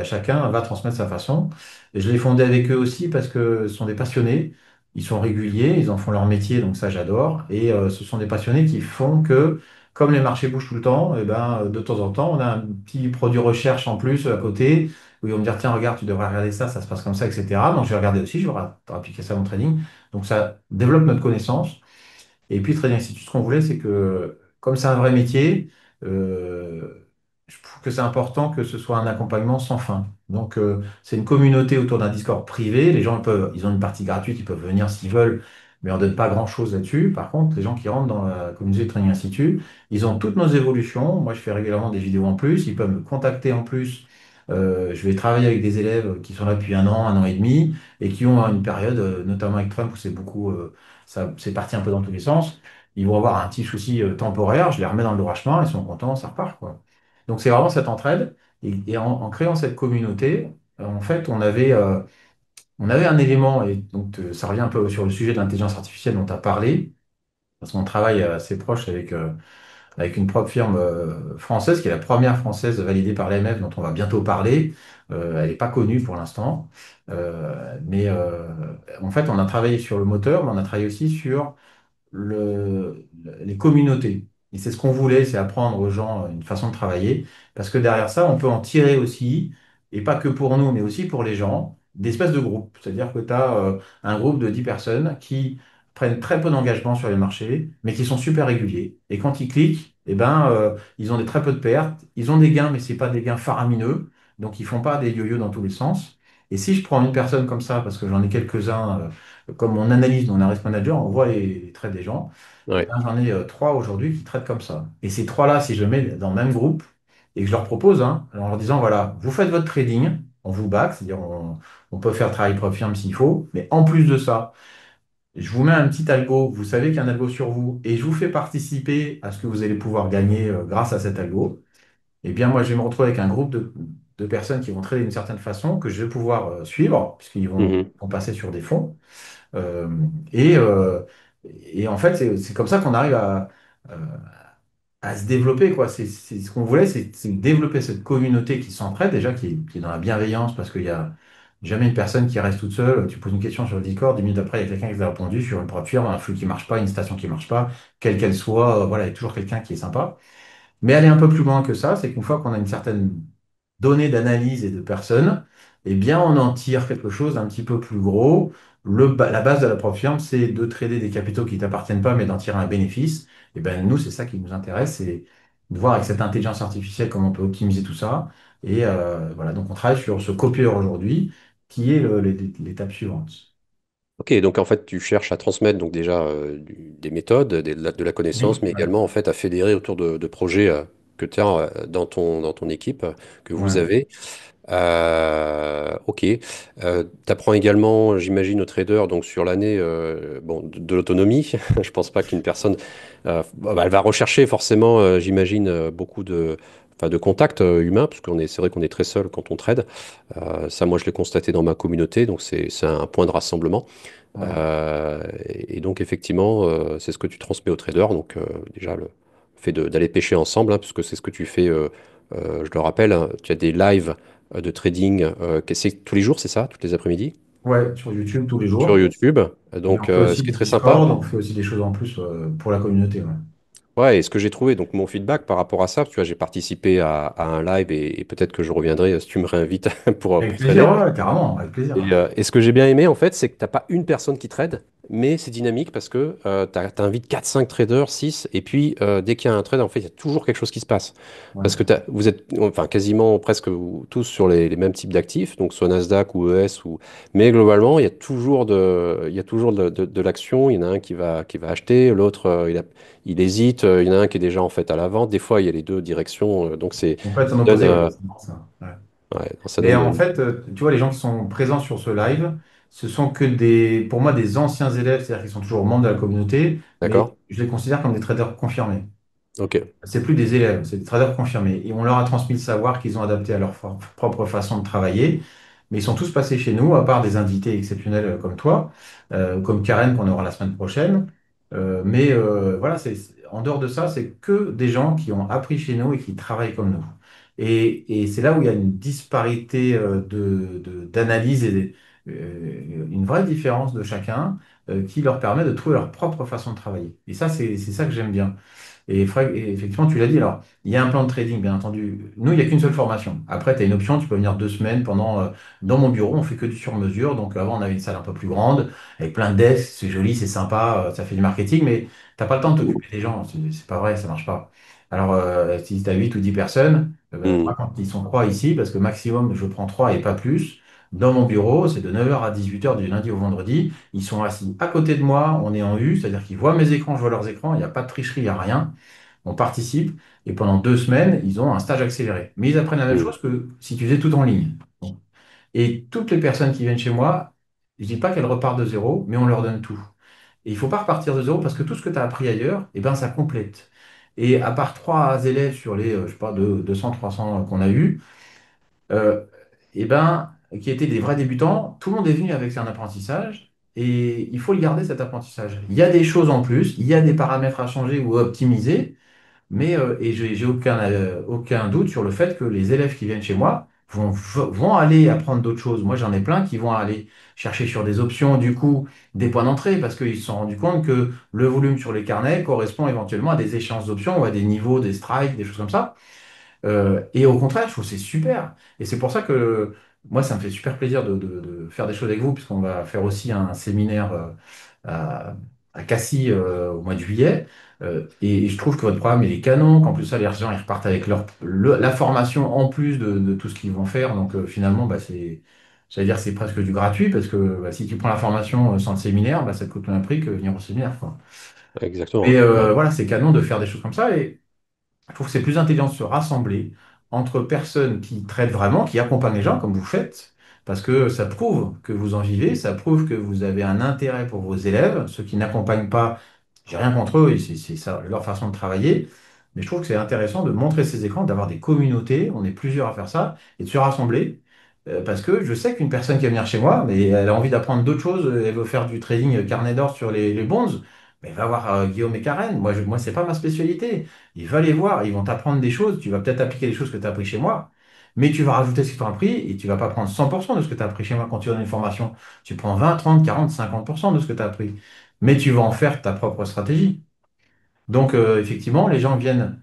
chacun va transmettre sa façon. Et je l'ai fondé avec eux aussi parce que ce sont des passionnés, ils sont réguliers, ils en font leur métier, donc ça j'adore. Et ce sont des passionnés qui font que, comme les marchés bougent tout le temps, et ben, de temps en temps, on a un petit produit recherche en plus à côté, où ils vont me dire, tiens, regarde, tu devrais regarder ça, ça se passe comme ça, etc. Donc je vais regarder aussi, je vais appliquer ça à mon trading. Donc ça développe notre connaissance. Et puis Trading Institute, ce qu'on voulait, c'est que, comme c'est un vrai métier, euh, je trouve que c'est important que ce soit un accompagnement sans fin. Donc, c'est une communauté autour d'un Discord privé. Les gens peuvent, ils ont une partie gratuite, ils peuvent venir s'ils veulent, mais on ne donne pas grand-chose là-dessus. Par contre, les gens qui rentrent dans la communauté de Training Institute, ils ont toutes nos évolutions. Moi, je fais régulièrement des vidéos en plus. Ils peuvent me contacter en plus. Je vais travailler avec des élèves qui sont là depuis un an et demi, et qui ont une période, notamment avec Trump, où c'est beaucoup, c'est parti un peu dans tous les sens. Ils vont avoir un petit souci temporaire, je les remets dans le droit chemin, ils sont contents, ça repart, quoi. Donc c'est vraiment cette entraide. Et en créant cette communauté, en fait, on avait un élément, et donc ça revient un peu sur le sujet de l'intelligence artificielle dont tu as parlé, parce qu'on travaille assez proche avec une propre firme française, qui est la première française validée par l'AMF, dont on va bientôt parler. Elle n'est pas connue pour l'instant. Mais en fait, on a travaillé sur le moteur, mais on a travaillé aussi sur les communautés. Et c'est ce qu'on voulait, c'est apprendre aux gens une façon de travailler, parce que derrière ça, on peut en tirer aussi, et pas que pour nous, mais aussi pour les gens, des espèces de groupes. C'est-à-dire que tu as un groupe de 10 personnes qui prennent très peu d'engagement sur les marchés, mais qui sont super réguliers. Et quand ils cliquent, eh ben, ils ont très peu de pertes, ils ont des gains, mais c'est pas des gains faramineux, donc ils font pas des yo-yo dans tous les sens. Et si je prends une personne comme ça, parce que j'en ai quelques-uns comme on analyse, on a un risk manager, on voit les traits des gens. Et Ouais. ben, j'en ai trois aujourd'hui qui traitent comme ça. Et ces trois-là, si je les mets dans le même groupe et que je leur propose, hein, en leur disant, voilà, vous faites votre trading, on vous back, c'est-à-dire on peut faire travail preuve firme s'il faut, mais en plus de ça, je vous mets un petit algo, vous savez qu'il y a un algo sur vous, et je vous fais participer à ce que vous allez pouvoir gagner grâce à cet algo. Eh bien, moi, je vais me retrouver avec un groupe de personnes qui vont trader d'une certaine façon, que je vais pouvoir suivre, puisqu'ils Mhm. vont passer sur des fonds. Euh, et, euh, et en fait, c'est comme ça qu'on arrive euh, à se développer, quoi. C'est ce qu'on voulait, c'est développer cette communauté qui s'entraide, déjà, qui est dans la bienveillance, parce qu'il y a jamais une personne qui reste toute seule. Tu poses une question sur le Discord, 10 minutes après, il y a quelqu'un qui t'a répondu sur une propre firme, un flux qui marche pas, une station qui marche pas, quelle qu'elle soit, voilà, il y a toujours quelqu'un qui est sympa. Mais aller un peu plus loin que ça, c'est qu'une fois qu'on a une certaine donnée d'analyse et de personnes, eh bien, on en tire quelque chose d'un petit peu plus gros. La base de la propre firme, c'est de trader des capitaux qui ne t'appartiennent pas, mais d'en tirer un bénéfice. Et ben nous, c'est ça qui nous intéresse, c'est de voir avec cette intelligence artificielle comment on peut optimiser tout ça. Et voilà, donc on travaille sur ce copieur aujourd'hui, qui est l'étape suivante. Ok, donc en fait, tu cherches à transmettre donc déjà des méthodes, de la connaissance, Oui, mais ouais, également en fait à fédérer autour de projets que tu as dans ton équipe, que vous ouais. avez. Ok. Tu apprends également, j'imagine, aux traders donc sur l'année bon, de l'autonomie. Je pense pas qu'une personne, elle va rechercher forcément, j'imagine, beaucoup enfin, de contacts humains, parce c'est vrai qu'on est très seul quand on trade. Ça, moi, je l'ai constaté dans ma communauté, donc c'est un point de rassemblement. Ouais. Et donc, effectivement, c'est ce que tu transmets aux traders. Donc, déjà, le fait d'aller pêcher ensemble, hein, puisque c'est ce que tu fais, je le rappelle, hein, tu as des lives de trading, que c'est tous les jours, c'est ça, toutes les après-midi, Ouais, sur YouTube tous les sur jours. YouTube. Et Donc, on fait ce aussi qui est du très sympa. Discord, on fait aussi des choses en plus pour la communauté. Ouais. Ouais, et ce que j'ai trouvé, donc mon feedback par rapport à ça, tu vois, j'ai participé à un live et peut-être que je reviendrai si tu me réinvites Avec pour plaisir, trader. ouais, ouais, carrément, avec plaisir. Et ce que j'ai bien aimé, en fait, c'est que t'as pas une personne qui trade, mais c'est dynamique parce que tu invites 4, 5 traders, 6, et puis dès qu'il y a un trade, en fait, il y a toujours quelque chose qui se passe. Parce Ouais. que vous êtes enfin, quasiment presque tous sur les mêmes types d'actifs, donc soit Nasdaq ou ES, mais globalement, il y a toujours de l'action. Il y en a un qui va acheter, l'autre, il hésite, il y en a un qui est déjà en fait à la vente. Des fois, il y a les deux directions, donc On peut être en ça donne, opposé, ouais, c'est marrant, ça. Ouais. ouais, ça Mais donne, en fait, tu vois, les gens qui sont présents sur ce live, ce sont que pour moi, des anciens élèves, c'est-à-dire qu'ils sont toujours membres de la communauté, mais d'accord? je les considère comme des traders confirmés. Ok. C'est plus des élèves, c'est des traders confirmés. Et on leur a transmis le savoir qu'ils ont adapté à leur propre façon de travailler. Mais ils sont tous passés chez nous, à part des invités exceptionnels comme toi, ou comme Karen qu'on aura la semaine prochaine. Mais voilà, en dehors de ça, c'est que des gens qui ont appris chez nous et qui travaillent comme nous. Et c'est là où il y a une disparité d'analyse et une vraie différence de chacun qui leur permet de trouver leur propre façon de travailler. Et ça, c'est ça que j'aime bien. Et effectivement, tu l'as dit, alors, il y a un plan de trading, bien entendu. Nous, il n'y a qu'une seule formation. Après, tu as une option, tu peux venir 2 semaines dans mon bureau, on fait que du sur-mesure. Donc, avant, on avait une salle un peu plus grande, avec plein de desks, c'est joli, c'est sympa, ça fait du marketing, mais t'as pas le temps de t'occuper des gens. C'est pas vrai, ça marche pas. Alors, si tu as 8 ou 10 personnes, moi, Mhm. quand ils sont 3 ici, parce que maximum, je prends 3 et pas plus, dans mon bureau, c'est de 9h à 18h du lundi au vendredi. Ils sont assis à côté de moi, on est en U, c'est-à-dire qu'ils voient mes écrans, je vois leurs écrans, il n'y a pas de tricherie, il n'y a rien. On participe et pendant 2 semaines, ils ont un stage accéléré. Mais ils apprennent la même Mhm. chose que si tu faisais tout en ligne. Bon. Et toutes les personnes qui viennent chez moi, je dis pas qu'elles repartent de zéro, mais on leur donne tout. Et il faut pas repartir de zéro parce que tout ce que tu as appris ailleurs, eh ben, ça complète. Et à part 3 élèves sur les, je sais pas, 200, 300 qu'on a eu, euh, eh ben, qui étaient des vrais débutants, tout le monde est venu avec un apprentissage et il faut le garder cet apprentissage. Il y a des choses en plus, il y a des paramètres à changer ou à optimiser, mais et j'ai aucun doute sur le fait que les élèves qui viennent chez moi vont aller apprendre d'autres choses. Moi, j'en ai plein qui vont aller chercher sur des options, du coup, des points d'entrée, parce qu'ils se sont rendus compte que le volume sur les carnets correspond éventuellement à des échéances d'options ou à des niveaux, des strikes, des choses comme ça. Et au contraire, je trouve que c'est super. Et c'est pour ça que moi, ça me fait super plaisir de faire des choses avec vous, puisqu'on va faire aussi un séminaire à, à Cassis au mois de juillet. Et je trouve que votre programme, il est canon, qu'en plus, ça, les gens, ils repartent avec la formation en plus de tout ce qu'ils vont faire. Donc finalement, bah, j'allais dire, c'est presque du gratuit, parce que bah, si tu prends la formation sans le séminaire, bah, ça te coûte le même prix que venir au séminaire, quoi. Exactement. Mais Ouais. voilà, c'est canon de faire des choses comme ça. Et je trouve que c'est plus intelligent de se rassembler entre personnes qui traitent vraiment, qui accompagnent les gens comme vous faites, parce que ça prouve que vous en vivez, ça prouve que vous avez un intérêt pour vos élèves. Ceux qui n'accompagnent pas, j'ai rien contre eux, et c'est ça leur façon de travailler. Mais je trouve que c'est intéressant de montrer ces écrans, d'avoir des communautés, on est plusieurs à faire ça, et de se rassembler. Parce que je sais qu'une personne qui va venir chez moi, mais elle a envie d'apprendre d'autres choses, elle veut faire du trading carnet d'or sur les bonds, mais va voir Guillaume et Karen. Moi, c'est pas ma spécialité. Il va les voir, ils vont t'apprendre des choses, tu vas peut-être appliquer les choses que tu as appris chez moi, mais tu vas rajouter ce qu'ils t'ont appris et tu vas pas prendre 100% de ce que tu as appris chez moi quand tu donnes une formation. Tu prends 20, 30, 40, 50% de ce que tu as appris. Mais tu vas en faire ta propre stratégie. Donc, effectivement, les gens viennent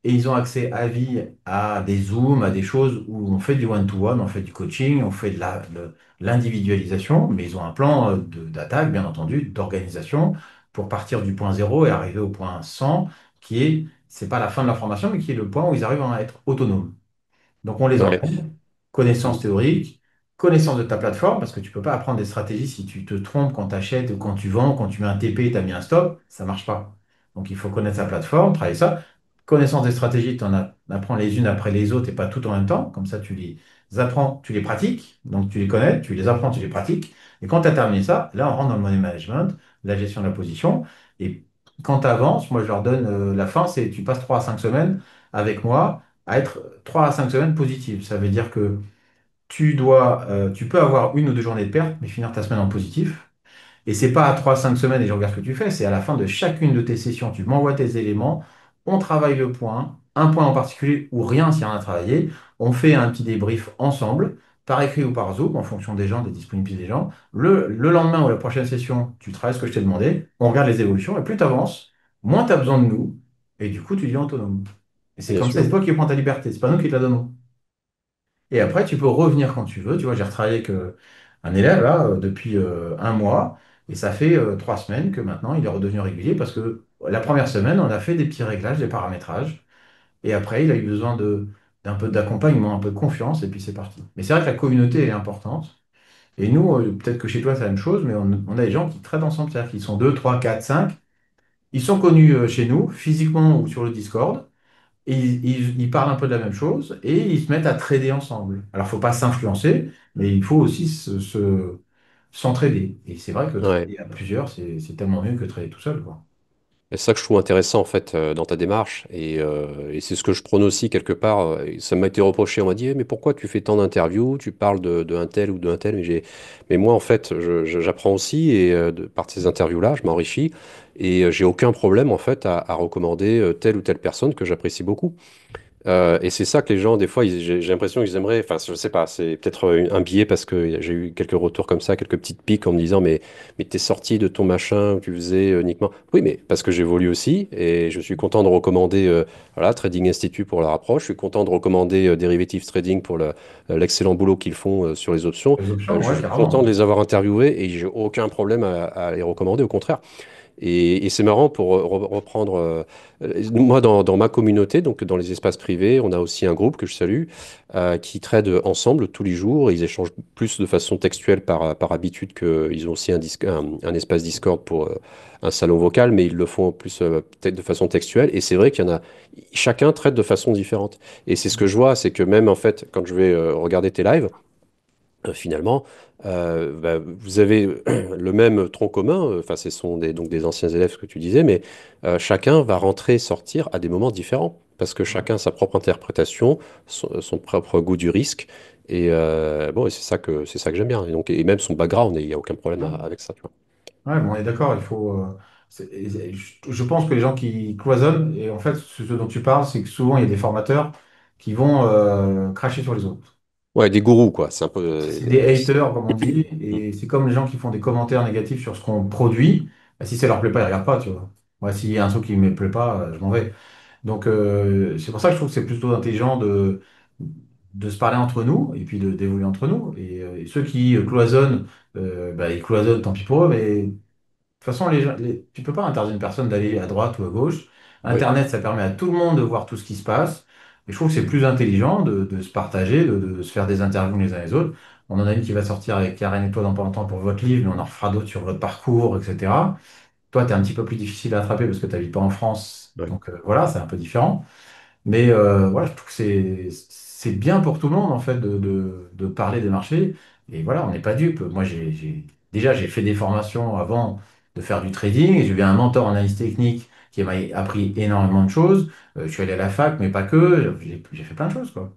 et ils ont accès à vie à des Zooms, à des choses où on fait du one-to-one, on fait du coaching, on fait de l'individualisation, mais ils ont un plan d'attaque, bien entendu, d'organisation pour partir du point zéro et arriver au point 100, qui est, c'est pas la fin de la formation, mais qui est le point où ils arrivent à être autonomes. Donc on les Ouais. emmène, connaissance Mhm. théorique, connaissance de ta plateforme, parce que tu ne peux pas apprendre des stratégies si tu te trompes quand tu achètes ou quand tu vends, quand tu mets un TP et tu as mis un stop, ça ne marche pas. Donc il faut connaître sa plateforme, travailler ça. Connaissance des stratégies, tu en apprends les unes après les autres et pas toutes en même temps. Comme ça, tu les apprends, tu les pratiques. Donc tu les connais, tu les apprends, tu les pratiques. Et quand tu as terminé ça, là, on rentre dans le money management, la gestion de la position. Et quand tu avances, moi, je leur donne la fin, c'est tu passes 3 à 5 semaines avec moi à être 3 à 5 semaines positives. Ça veut dire que tu peux avoir 1 ou 2 journées de perte, mais finir ta semaine en positif. Et c'est pas à 3 à 5 semaines et je regarde ce que tu fais, c'est à la fin de chacune de tes sessions, tu m'envoies tes éléments, on travaille le point, un point en particulier ou rien s'il y en a à travailler, on fait un petit débrief ensemble, par écrit ou par Zoom, en fonction des gens, des disponibilités des gens. Le lendemain ou la prochaine session, tu travailles ce que je t'ai demandé, on regarde les évolutions, et plus tu avances, moins tu as besoin de nous, et du coup tu deviens autonome. Et c'est Bien comme ça, sûr. c'est toi qui prends ta liberté, c'est pas nous qui te la donnons. Et après, tu peux revenir quand tu veux. Tu vois, j'ai retravaillé avec un élève là depuis un mois et ça fait 3 semaines que maintenant il est redevenu régulier parce que la première semaine, on a fait des petits réglages, des paramétrages et après, il a eu besoin d'un peu d'accompagnement, un peu de confiance et puis c'est parti. Mais c'est vrai que la communauté elle est importante. Et nous, peut-être que chez toi c'est la même chose, mais on a des gens qui traitent ensemble, c'est-à-dire qu'ils sont 2, 3, 4, 5. Ils sont connus chez nous, physiquement ou sur le Discord. Et ils parlent un peu de la même chose et ils se mettent à trader ensemble. Alors, il ne faut pas s'influencer, mais il faut aussi s'entraider. Et c'est vrai que Ouais. trader à plusieurs, c'est tellement mieux que trader tout seul, quoi. Et c'est ça que je trouve intéressant en fait dans ta démarche et c'est ce que je prône aussi quelque part. Et ça m'a été reproché, on m'a dit Eh, mais pourquoi tu fais tant d'interviews, tu parles de un tel ou d'un tel, mais moi en fait j'apprends aussi et par ces interviews-là je m'enrichis et j'ai aucun problème en fait à recommander telle ou telle personne que j'apprécie beaucoup. Et c'est ça que les gens, des fois, j'ai l'impression qu'ils aimeraient, enfin, je sais pas, c'est peut-être un biais parce que j'ai eu quelques retours comme ça, quelques petites piques en me disant, mais t'es sorti de ton machin, tu faisais uniquement. Oui, mais parce que j'évolue aussi et je suis content de recommander, voilà, Trading Institute pour leur approche, je suis content de recommander Derivatives Trading pour l'excellent boulot qu'ils font sur les options. Les options, Je ouais, suis content de carrément. les avoir interviewés et j'ai aucun problème à les recommander, au contraire. Et c'est marrant pour reprendre, moi dans ma communauté, donc dans les espaces privés, on a aussi un groupe que je salue, qui trade ensemble tous les jours. Ils échangent plus de façon textuelle par habitude qu'ils ont aussi un espace Discord pour un salon vocal, mais ils le font en plus peut-être de façon textuelle. Et c'est vrai qu'il y en a, chacun traite de façon différente. Et c'est ce que je vois, c'est que même en fait, quand je vais regarder tes lives, finalement, bah, vous avez le même tronc commun, enfin, ce sont donc des anciens élèves que tu disais, mais chacun va rentrer, sortir à des moments différents, parce que chacun a sa propre interprétation, son propre goût du risque, et bon, et c'est ça que j'aime bien, et, donc, et même son background, il n'y a aucun problème avec ça, tu vois. Ouais, bon, on est d'accord, il faut. Je pense que les gens qui cloisonnent, et en fait, ce dont tu parles, c'est que souvent, il y a des formateurs qui vont cracher sur les autres. Ouais, des gourous, quoi, c'est un peu... C'est des haters, comme on dit, et c'est comme les gens qui font des commentaires négatifs sur ce qu'on produit. Bah, si ça leur plaît pas, ils regardent pas, tu vois. Moi, s'il y a un truc qui me plaît pas, je m'en vais. Donc, c'est pour ça que je trouve que c'est plutôt intelligent de se parler entre nous et puis d'évoluer entre nous. Et ceux qui cloisonnent, bah, ils cloisonnent, tant pis pour eux, mais toute façon, tu peux pas interdire une personne d'aller à droite ou à gauche. Oui, Internet, ça permet à tout le monde de voir tout ce qui se passe. Et je trouve que c'est plus intelligent de se partager, de se faire des interviews les uns les autres. On en a une qui va sortir avec Karen et toi dans pas longtemps pour votre livre, mais on en refera d'autres sur votre parcours, etc. Toi, tu es un petit peu plus difficile à attraper parce que tu n'habites pas en France. ouais. Donc voilà, c'est un peu différent. Mais voilà, je trouve que c'est bien pour tout le monde en fait de parler des marchés. Et voilà, on n'est pas dupe. Moi, déjà j'ai fait des formations avant de faire du trading et j'ai eu un mentor en analyse technique qui m'a appris énormément de choses. Je suis allé à la fac, mais pas que. J'ai fait plein de choses quoi.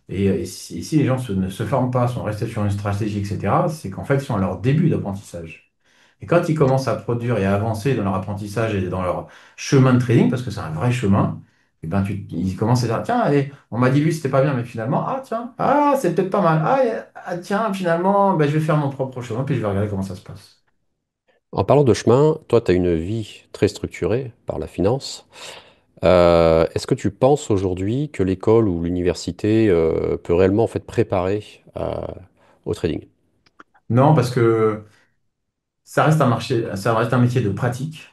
Et si les gens ne se forment pas, sont restés sur une stratégie, etc., c'est qu'en fait, ils sont à leur début d'apprentissage. Et quand ils commencent à produire et à avancer dans leur apprentissage et dans leur chemin de trading, parce que c'est un vrai chemin, et ben ils commencent à dire, tiens, allez, on m'a dit lui, c'était pas bien, mais finalement, ah tiens, ah, c'est peut-être pas mal. Ah, tiens, finalement, ben, je vais faire mon propre chemin, puis je vais regarder comment ça se passe. En parlant de chemin, toi, tu as une vie très structurée par la finance. Est-ce que tu penses aujourd'hui que l'école ou l'université peut réellement en fait préparer au trading? Non, parce que ça reste un marché, ça reste un métier de pratique.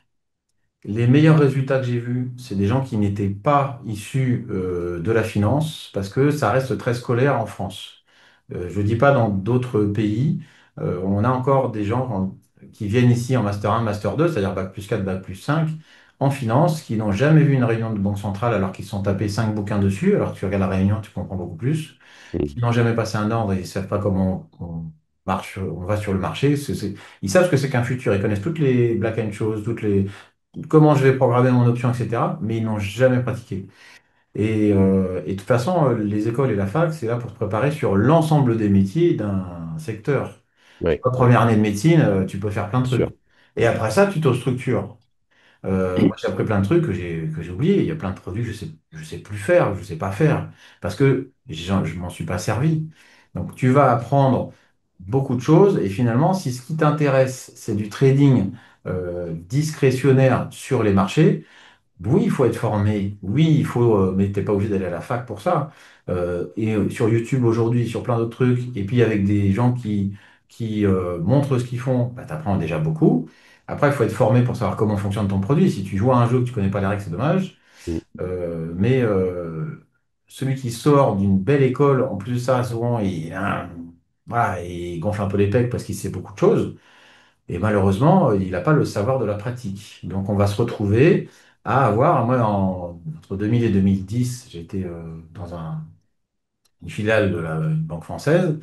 Les meilleurs résultats que j'ai vus, c'est des gens qui n'étaient pas issus de la finance, parce que ça reste très scolaire en France. Je ne dis pas dans d'autres pays, on a encore des gens qui viennent ici en Master 1, Master 2, c'est-à-dire Bac+4, Bac+5, en finance, qui n'ont jamais vu une réunion de banque centrale alors qu'ils se sont tapés 5 bouquins dessus, alors que tu regardes la réunion, tu comprends beaucoup plus, qui Mm. n'ont jamais passé un ordre et ils ne savent pas comment on marche, on va sur le marché. Ils savent ce que c'est qu'un futur, ils connaissent toutes les black and choses, comment je vais programmer mon option, etc. Mais ils n'ont jamais pratiqué. Et de toute façon, les écoles et la fac, c'est là pour te préparer sur l'ensemble des métiers d'un secteur. Oui, Première année de médecine, tu peux faire plein de bien sûr. trucs. Et après ça, tu te structures. Moi, j'ai appris plein de trucs que j'ai oubliés. Il y a plein de produits que je sais plus faire, je sais pas faire, parce que je m'en suis pas servi. Donc, tu vas apprendre beaucoup de choses, et finalement, si ce qui t'intéresse, c'est du trading discrétionnaire sur les marchés, oui, il faut être formé. Oui, il faut, mais t'es pas obligé d'aller à la fac pour ça. Sur YouTube aujourd'hui, sur plein d'autres trucs, et puis avec des gens qui montrent ce qu'ils font, bah, tu apprends déjà beaucoup. Après, il faut être formé pour savoir comment fonctionne ton produit. Si tu joues à un jeu que tu connais pas les règles, c'est dommage. Mm. Mais celui qui sort d'une belle école, en plus de ça, souvent, voilà, il gonfle un peu les pecs parce qu'il sait beaucoup de choses. Et malheureusement, il n'a pas le savoir de la pratique. Donc, on va se retrouver à avoir, moi, entre 2000 et 2010, j'étais dans une filiale de la Banque française.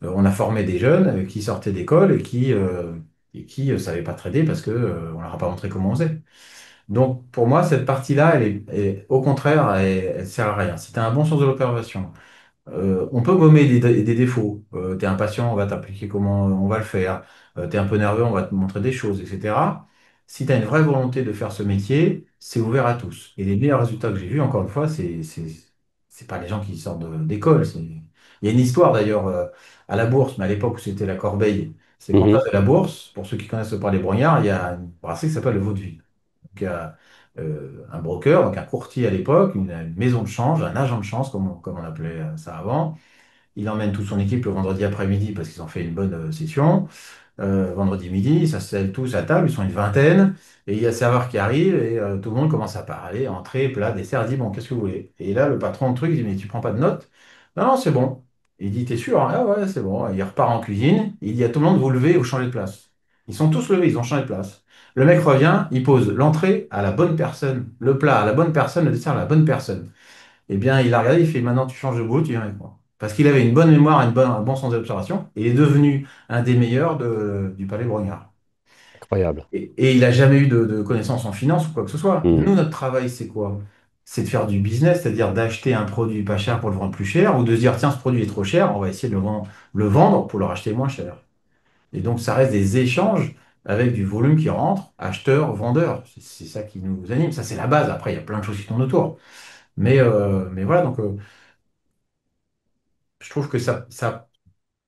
On a formé des jeunes qui sortaient d'école et qui savaient pas trader parce que on leur a pas montré comment on faisait. Donc, pour moi, cette partie-là, au contraire, elle sert à rien. Si tu as un bon sens de l'observation, on peut gommer des défauts. Tu es impatient, on va t'appliquer comment on va le faire. Tu es un peu nerveux, on va te montrer des choses, etc. Si tu as une vraie volonté de faire ce métier, c'est ouvert à tous. Et les meilleurs résultats que j'ai vus, encore une fois, c'est pas les gens qui sortent d'école. Il y a une histoire d'ailleurs à la bourse, mais à l'époque où c'était la corbeille, c'est qu'en face Mhm. de la bourse, pour ceux qui connaissent pas les brognards, il y a une brasserie qui s'appelle le Vaudeville. Donc, il y a un broker, donc un courtier à l'époque, une maison de change, un agent de change, comme on appelait ça avant. il emmène toute son équipe le vendredi après-midi parce qu'ils ont fait une bonne session. Vendredi midi, ça se sert tous à table, ils sont une vingtaine, et il y a le serveur qui arrive, et tout le monde commence à parler, entrée, plat, dessert, il dit, bon, qu'est-ce que vous voulez? Et là, le patron de truc, il dit, mais tu prends pas de notes? Non, non, c'est bon. Il dit, t'es sûr? Hein? Ah ouais, c'est bon. Il repart en cuisine, il dit à tout le monde, vous levez, vous changez de place. Ils sont tous levés, ils ont changé de place. Le mec revient, il pose l'entrée à la bonne personne, le plat à la bonne personne, le dessert à la bonne personne. Eh bien, il a regardé, il fait maintenant tu changes de bout, tu viens avec moi. Parce qu'il avait une bonne mémoire, un bon sens d'observation, et il est devenu un des meilleurs du Palais Brongniart. Incroyable. Et il n'a jamais eu de connaissances en finance ou quoi que ce soit. Hmm. Nous, notre travail, c'est quoi? C'est de faire du business, c'est-à-dire d'acheter un produit pas cher pour le vendre plus cher, ou de se dire, tiens, ce produit est trop cher, on va essayer de le vendre pour le racheter moins cher. Et donc, ça reste des échanges avec du volume qui rentre, acheteur, vendeur. C'est ça qui nous anime. Ça, c'est la base. Après, il y a plein de choses qui tournent autour. Mais voilà, donc je trouve que ça n'a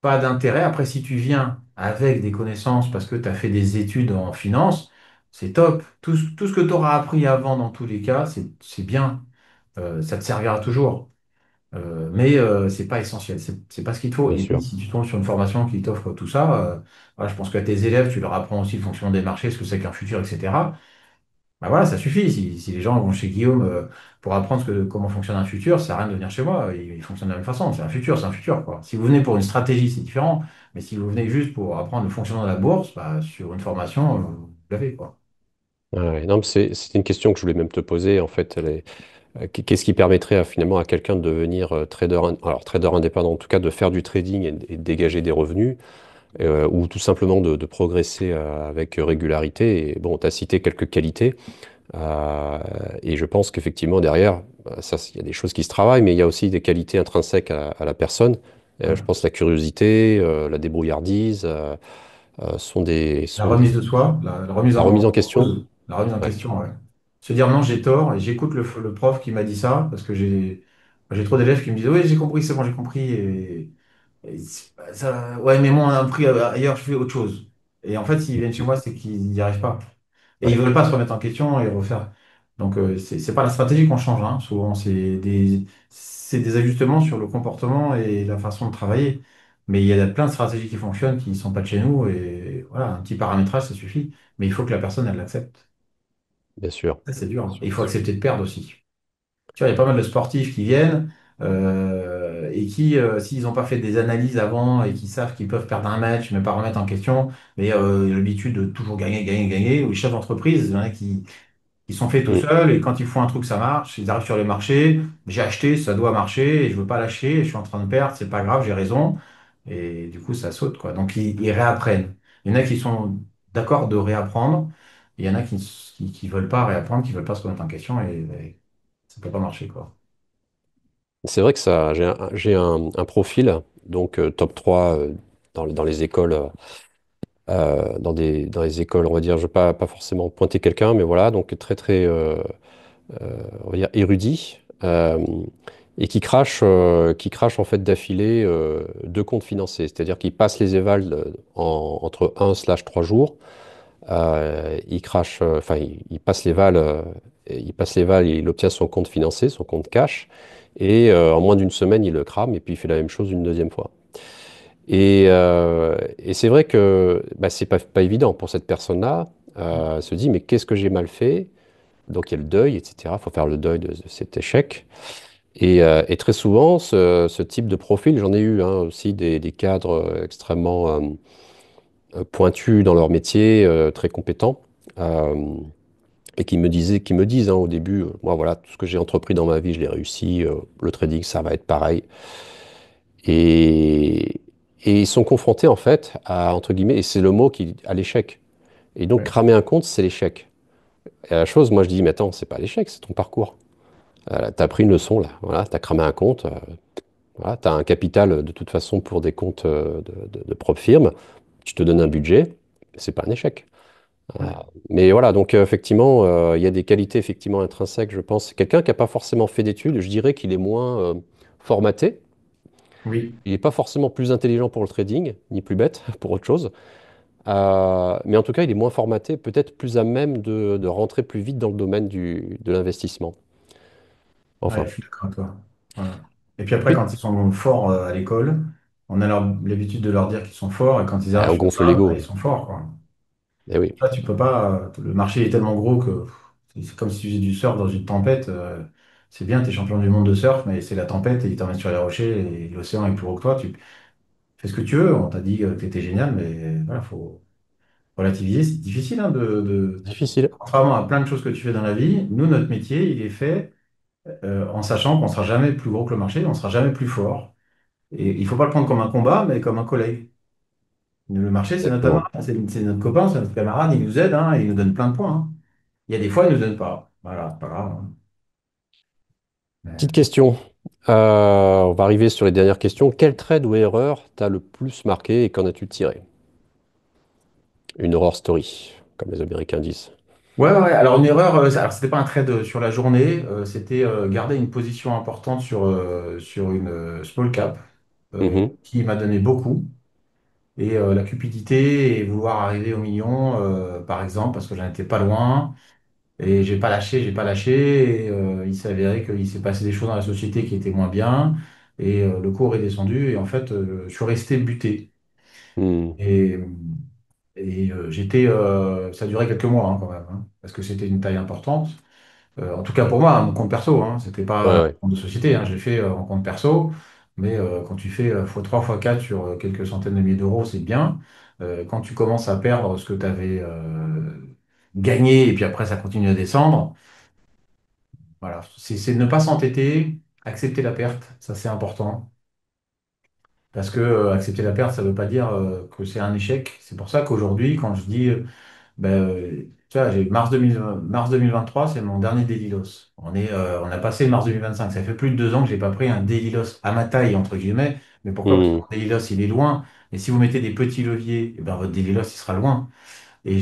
pas d'intérêt. Après, si tu viens avec des connaissances parce que tu as fait des études en finance, c'est top. Tout ce que tu auras appris avant, dans tous les cas, c'est bien. Ça te servira toujours. Mais c'est pas essentiel. C'est pas ce qu'il te faut. Bien Et puis, sûr. si tu tombes sur une formation qui t'offre tout ça, voilà, je pense qu'à tes élèves, tu leur apprends aussi le fonctionnement des marchés, ce que c'est qu'un futur, etc. Bah voilà, ça suffit. Si les gens vont chez Guillaume pour apprendre comment fonctionne un futur, ça sert à rien de venir chez moi. Il fonctionne de la même façon. C'est un futur, quoi. Si vous venez pour une stratégie, c'est différent. Mais si vous venez juste pour apprendre le fonctionnement de la bourse, bah, sur une formation, vous l'avez, quoi. Ouais, non, mais c'est une question que je voulais même te poser. En fait, qu'est-ce qui permettrait finalement à quelqu'un de devenir alors trader indépendant, en tout cas de faire du trading et de dégager des revenus, ou tout simplement de progresser avec régularité. Et bon, tu as cité quelques qualités, euh, et je pense qu'effectivement derrière, ça, il y a des choses qui se travaillent, mais il y a aussi des qualités intrinsèques à la personne. Je Ouais. pense la curiosité, la débrouillardise, La sont remise de soi, la remise la remise en en question. cause, la remise en Ouais, question, ouais. Se dire non, j'ai tort, et j'écoute le prof qui m'a dit ça, parce que j'ai trop d'élèves qui me disent, oui, j'ai compris, c'est bon, j'ai compris. Et ouais, mais moi, on a appris ailleurs, je fais autre chose. Et en fait, s'ils viennent chez moi, c'est qu'ils n'y arrivent pas. Et ils ouais, veulent pas se remettre en question et refaire. Donc, c'est pas la stratégie qu'on change, hein. Souvent, c'est des ajustements sur le comportement et la façon de travailler. Mais il y a plein de stratégies qui fonctionnent qui ne sont pas de chez nous. Et voilà, un petit paramétrage, ça suffit. Mais il faut que la personne, elle l'accepte. bien sûr, Ça, c'est dur, bien hein. Et sûr, il bien faut sûr. accepter de perdre aussi. Tu vois, il y a pas mal de sportifs qui viennent et qui, s'ils n'ont pas fait des analyses avant et qui savent qu'ils peuvent perdre un match, mais pas remettre en question, mais l'habitude de toujours gagner, gagner, gagner, ou les chefs d'entreprise, il y en a qui sont faits tout Mm. seuls et quand ils font un truc, ça marche, ils arrivent sur les marchés, j'ai acheté, ça doit marcher et je veux pas lâcher, je suis en train de perdre, c'est pas grave, j'ai raison. Et du coup, ça saute, quoi. Donc, ils réapprennent. Il y en a qui sont d'accord de réapprendre, et il y en a qui veulent pas réapprendre, qui veulent pas se remettre en question et ça peut pas marcher, quoi. C'est vrai que ça, j'ai un profil, donc top 3 dans les écoles, dans les écoles, on va dire, je ne veux pas forcément pointer quelqu'un, mais voilà, donc très très, on va dire, érudit, qui crache en fait d'affilée deux comptes financiers, c'est-à-dire qu'il passe les évals entre 1/3 jours. Il crache, enfin, il passe il passe les vals et il obtient son compte financier, son compte cash. Et en moins d'une semaine, il le crame et puis il fait la même chose une deuxième fois. Et c'est vrai que bah, c'est pas évident pour cette personne-là. Elle se dit, mais qu'est-ce que j'ai mal fait? Donc il y a le deuil, etc. Il faut faire le deuil de cet échec. Et très souvent, ce type de profil, j'en ai eu hein, aussi des cadres extrêmement pointus dans leur métier, très compétents. Euh, et qui me disent hein, au début, moi voilà, tout ce que j'ai entrepris dans ma vie, je l'ai réussi, le trading, ça va être pareil. Et, et ils sont confrontés en fait à, entre guillemets, et c'est le mot qui, à l'échec. Et donc Ouais. cramer un compte, c'est l'échec. Et la chose, moi je dis, mais attends, c'est pas l'échec, c'est ton parcours. T'as pris une leçon là, voilà, t'as cramé un compte, voilà, t'as un capital de toute façon pour des comptes de propre firme, tu te donnes un budget, c'est pas un échec. Euh, Ouais. mais voilà, donc effectivement, il y a des qualités effectivement intrinsèques, je pense. Quelqu'un qui n'a pas forcément fait d'études, je dirais qu'il est moins formaté. Oui, Il n'est pas forcément plus intelligent pour le trading, ni plus bête pour autre chose. Mais en tout cas, il est moins formaté, peut-être plus à même de rentrer plus vite dans le domaine de l'investissement. ouais, Enfin, je suis d'accord avec toi. Voilà. Et puis après, Oui. quand ils sont forts à l'école, on a l'habitude de leur dire qu'ils sont forts, et quand ils Ah, arrivent on sur le gonfle terrain, bah, ils l'ego. sont forts, quoi. Eh oui, Là, tu peux pas. Le marché est tellement gros que c'est comme si tu faisais du surf dans une tempête. C'est bien, tu es champion du monde de surf, mais c'est la tempête et ils t'emmènent sur les rochers et l'océan est plus gros que toi. Tu fais ce que tu veux. On t'a dit que tu étais génial, mais voilà, faut relativiser. C'est difficile, hein, difficile. contrairement à plein de choses que tu fais dans la vie, nous, notre métier, il est fait en sachant qu'on sera jamais plus gros que le marché, on sera jamais plus fort. Et il faut pas le prendre comme un combat, mais comme un collègue. Le marché, c'est notre Exactement. camarade, c'est notre copain, c'est notre camarade, il nous aide, hein, il nous donne plein de points, hein. Il y a des fois, il ne nous donne pas. Voilà, c'est pas grave, hein. Petite Mais- question. On va arriver sur les dernières questions. Quel trade ou erreur t'a le plus marqué et qu'en as-tu tiré? Une horror story, comme les Américains disent. Ouais, ouais, ouais. Alors une erreur, alors c'était pas un trade sur la journée, c'était garder une position importante sur une small cap Mhm. qui m'a donné beaucoup. Et la cupidité et vouloir arriver au million, par exemple, parce que j'en étais pas loin. Et j'ai pas lâché. Et il s'est avéré qu'il s'est passé des choses dans la société qui étaient moins bien. Et le cours est descendu. Et en fait, je suis resté buté. Hmm. Et, ça a duré quelques mois, hein, quand même, hein, parce que c'était une taille importante. En tout cas pour moi, hein, mon compte perso, hein, c'était pas Ouais, un ouais. compte de société, hein, je l'ai fait en compte perso. Mais quand tu fais x3, x4 sur quelques centaines de milliers d'euros, c'est bien. Quand tu commences à perdre ce que tu avais gagné et puis après ça continue à descendre, voilà, c'est ne pas s'entêter, accepter la perte, ça c'est important. Parce que accepter la perte, ça ne veut pas dire que c'est un échec. C'est pour ça qu'aujourd'hui, quand je dis, ben, tu vois, j'ai mars 2023, c'est mon dernier daily loss. On a passé le mars 2025. Ça fait plus de 2 ans que j'ai pas pris un daily loss à ma taille, entre guillemets. Mais pourquoi? Parce que Hmm. mon daily loss, il est loin. Et si vous mettez des petits leviers, eh ben, votre daily loss, il sera loin. Et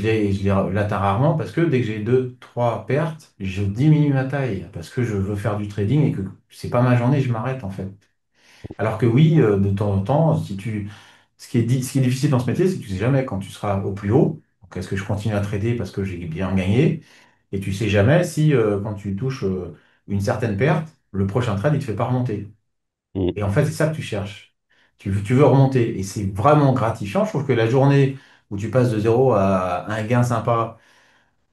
l'atteins rarement parce que dès que j'ai deux, trois pertes, je diminue ma taille parce que je veux faire du trading et que c'est pas ma journée, je m'arrête en fait. Alors que oui, de temps en temps, ce qui est difficile dans ce métier, c'est que tu sais jamais quand tu seras au plus haut. Donc, est-ce que je continue à trader parce que j'ai bien gagné? Et tu sais jamais si quand tu touches une certaine perte, le prochain trade, il te fait pas remonter. Hmm. Et en fait, c'est ça que tu cherches. Tu veux remonter. Et c'est vraiment gratifiant. Je trouve que la journée où tu passes de zéro à un gain sympa,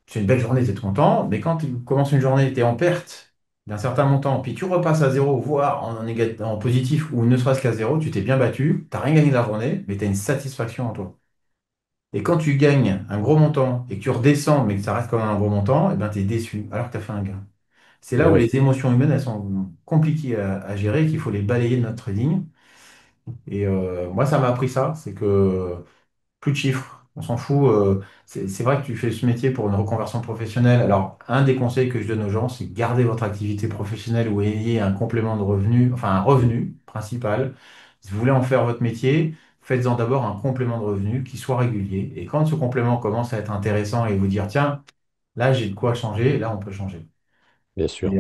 c'est une belle journée, tu es content. Mais quand tu commences une journée, tu es en perte d'un certain montant, puis tu repasses à zéro, voire en positif, ou ne serait-ce qu'à zéro, tu t'es bien battu, tu n'as rien gagné de la journée, mais tu as une satisfaction en toi. Et quand tu gagnes un gros montant et que tu redescends, mais que ça reste quand même un gros montant, eh ben, tu es déçu alors que tu as fait un gain. C'est là Eh où oui, les émotions humaines, elles sont compliquées à gérer, qu'il faut les balayer de notre trading. Et moi, ça m'a appris ça, c'est que plus de chiffres, on s'en fout. C'est vrai que tu fais ce métier pour une reconversion professionnelle. Alors, un des conseils que je donne aux gens, c'est garder votre activité professionnelle ou ayez un complément de revenu, enfin un revenu principal. Si vous voulez en faire votre métier, faites-en d'abord un complément de revenu qui soit régulier. Et quand ce complément commence à être intéressant et vous dire, tiens, là j'ai de quoi changer, là on peut changer. bien Et sûr.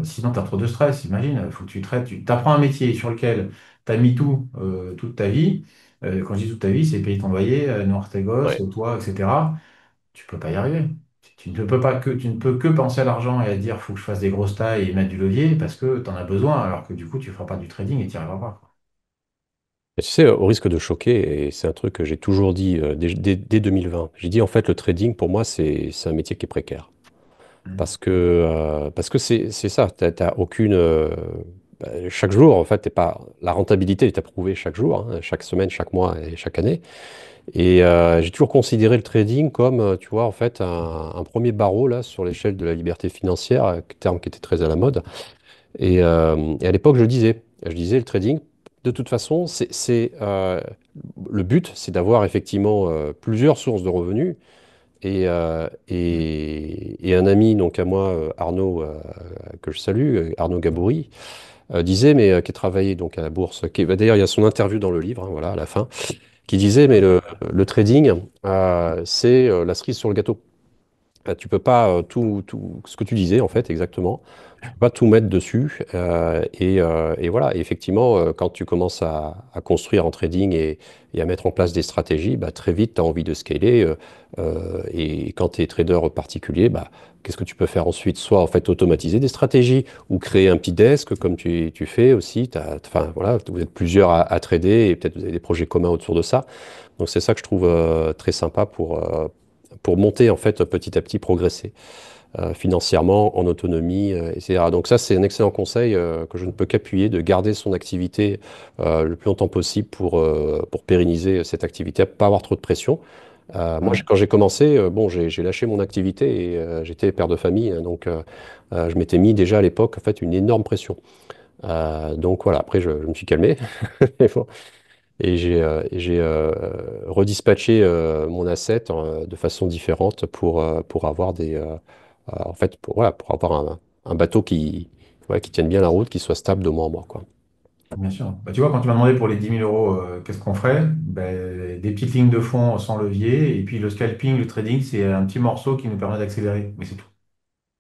sinon, tu as trop de stress, imagine, il faut que tu traites, tu apprends un métier sur lequel tu as mis tout toute ta vie. Quand je dis toute ta vie, c'est payer ton loyer, nourrir tes gosses, Ouais. toi, etc. Tu peux pas y arriver. Tu ne peux que penser à l'argent et à dire faut que je fasse des grosses tailles et mettre du levier parce que tu en as besoin, alors que du coup, tu ne feras pas du trading et tu n'y arriveras pas, quoi. Et tu sais, au risque de choquer, et c'est un truc que j'ai toujours dit dès 2020, j'ai dit en fait le trading pour moi c'est un métier qui est précaire. Mm. Parce que c'est ça, t'as aucune. Chaque jour, en fait, t'es pas, la rentabilité est approuvée chaque jour, hein, chaque semaine, chaque mois et chaque année. Et j'ai toujours considéré le trading comme, tu vois, en fait, un premier barreau là, sur l'échelle de la liberté financière, terme qui était très à la mode. Et à l'époque, je disais, le trading, de toute façon, le but, c'est d'avoir effectivement plusieurs sources de revenus et un ami donc à moi, Arnaud, que je salue, Arnaud Gabouri, disait, mais qui travaillait donc à la bourse, bah, d'ailleurs il y a son interview dans le livre, hein, voilà, à la fin, qui disait, mais le trading, c'est la cerise sur le gâteau. tu peux pas ce que tu disais en fait exactement. Tu peux pas tout mettre dessus. Et voilà. Et effectivement, quand tu commences à construire en trading et à mettre en place des stratégies, bah, très vite, tu as envie de scaler. Et quand tu es trader particulier, bah, qu'est-ce que tu peux faire ensuite? Soit en fait automatiser des stratégies ou créer un petit desk comme tu fais aussi. Enfin, voilà, vous êtes plusieurs à trader et peut-être vous avez des projets communs autour de ça. Donc c'est ça que je trouve très sympa pour monter en fait petit à petit, progresser financièrement, en autonomie, etc. Donc ça c'est un excellent conseil que je ne peux qu'appuyer, de garder son activité le plus longtemps possible pour pérenniser cette activité, pas avoir trop de pression. Moi, Ouais. quand j'ai commencé, bon, j'ai lâché mon activité et j'étais père de famille, hein, donc je m'étais mis déjà à l'époque en fait une énorme pression. Donc voilà, après je me suis calmé. Mais bon, et j'ai redispatché mon asset de façon différente pour avoir en fait, voilà, pour avoir un bateau ouais, qui tienne bien la route, qui soit stable de mois en mois, quoi. Bien sûr. Bah, tu vois, quand tu m'as demandé pour les 10 000 euros, qu'est-ce qu'on ferait? Ben, des petites lignes de fond sans levier, et puis le scalping, le trading, c'est un petit morceau qui nous permet d'accélérer, mais c'est tout.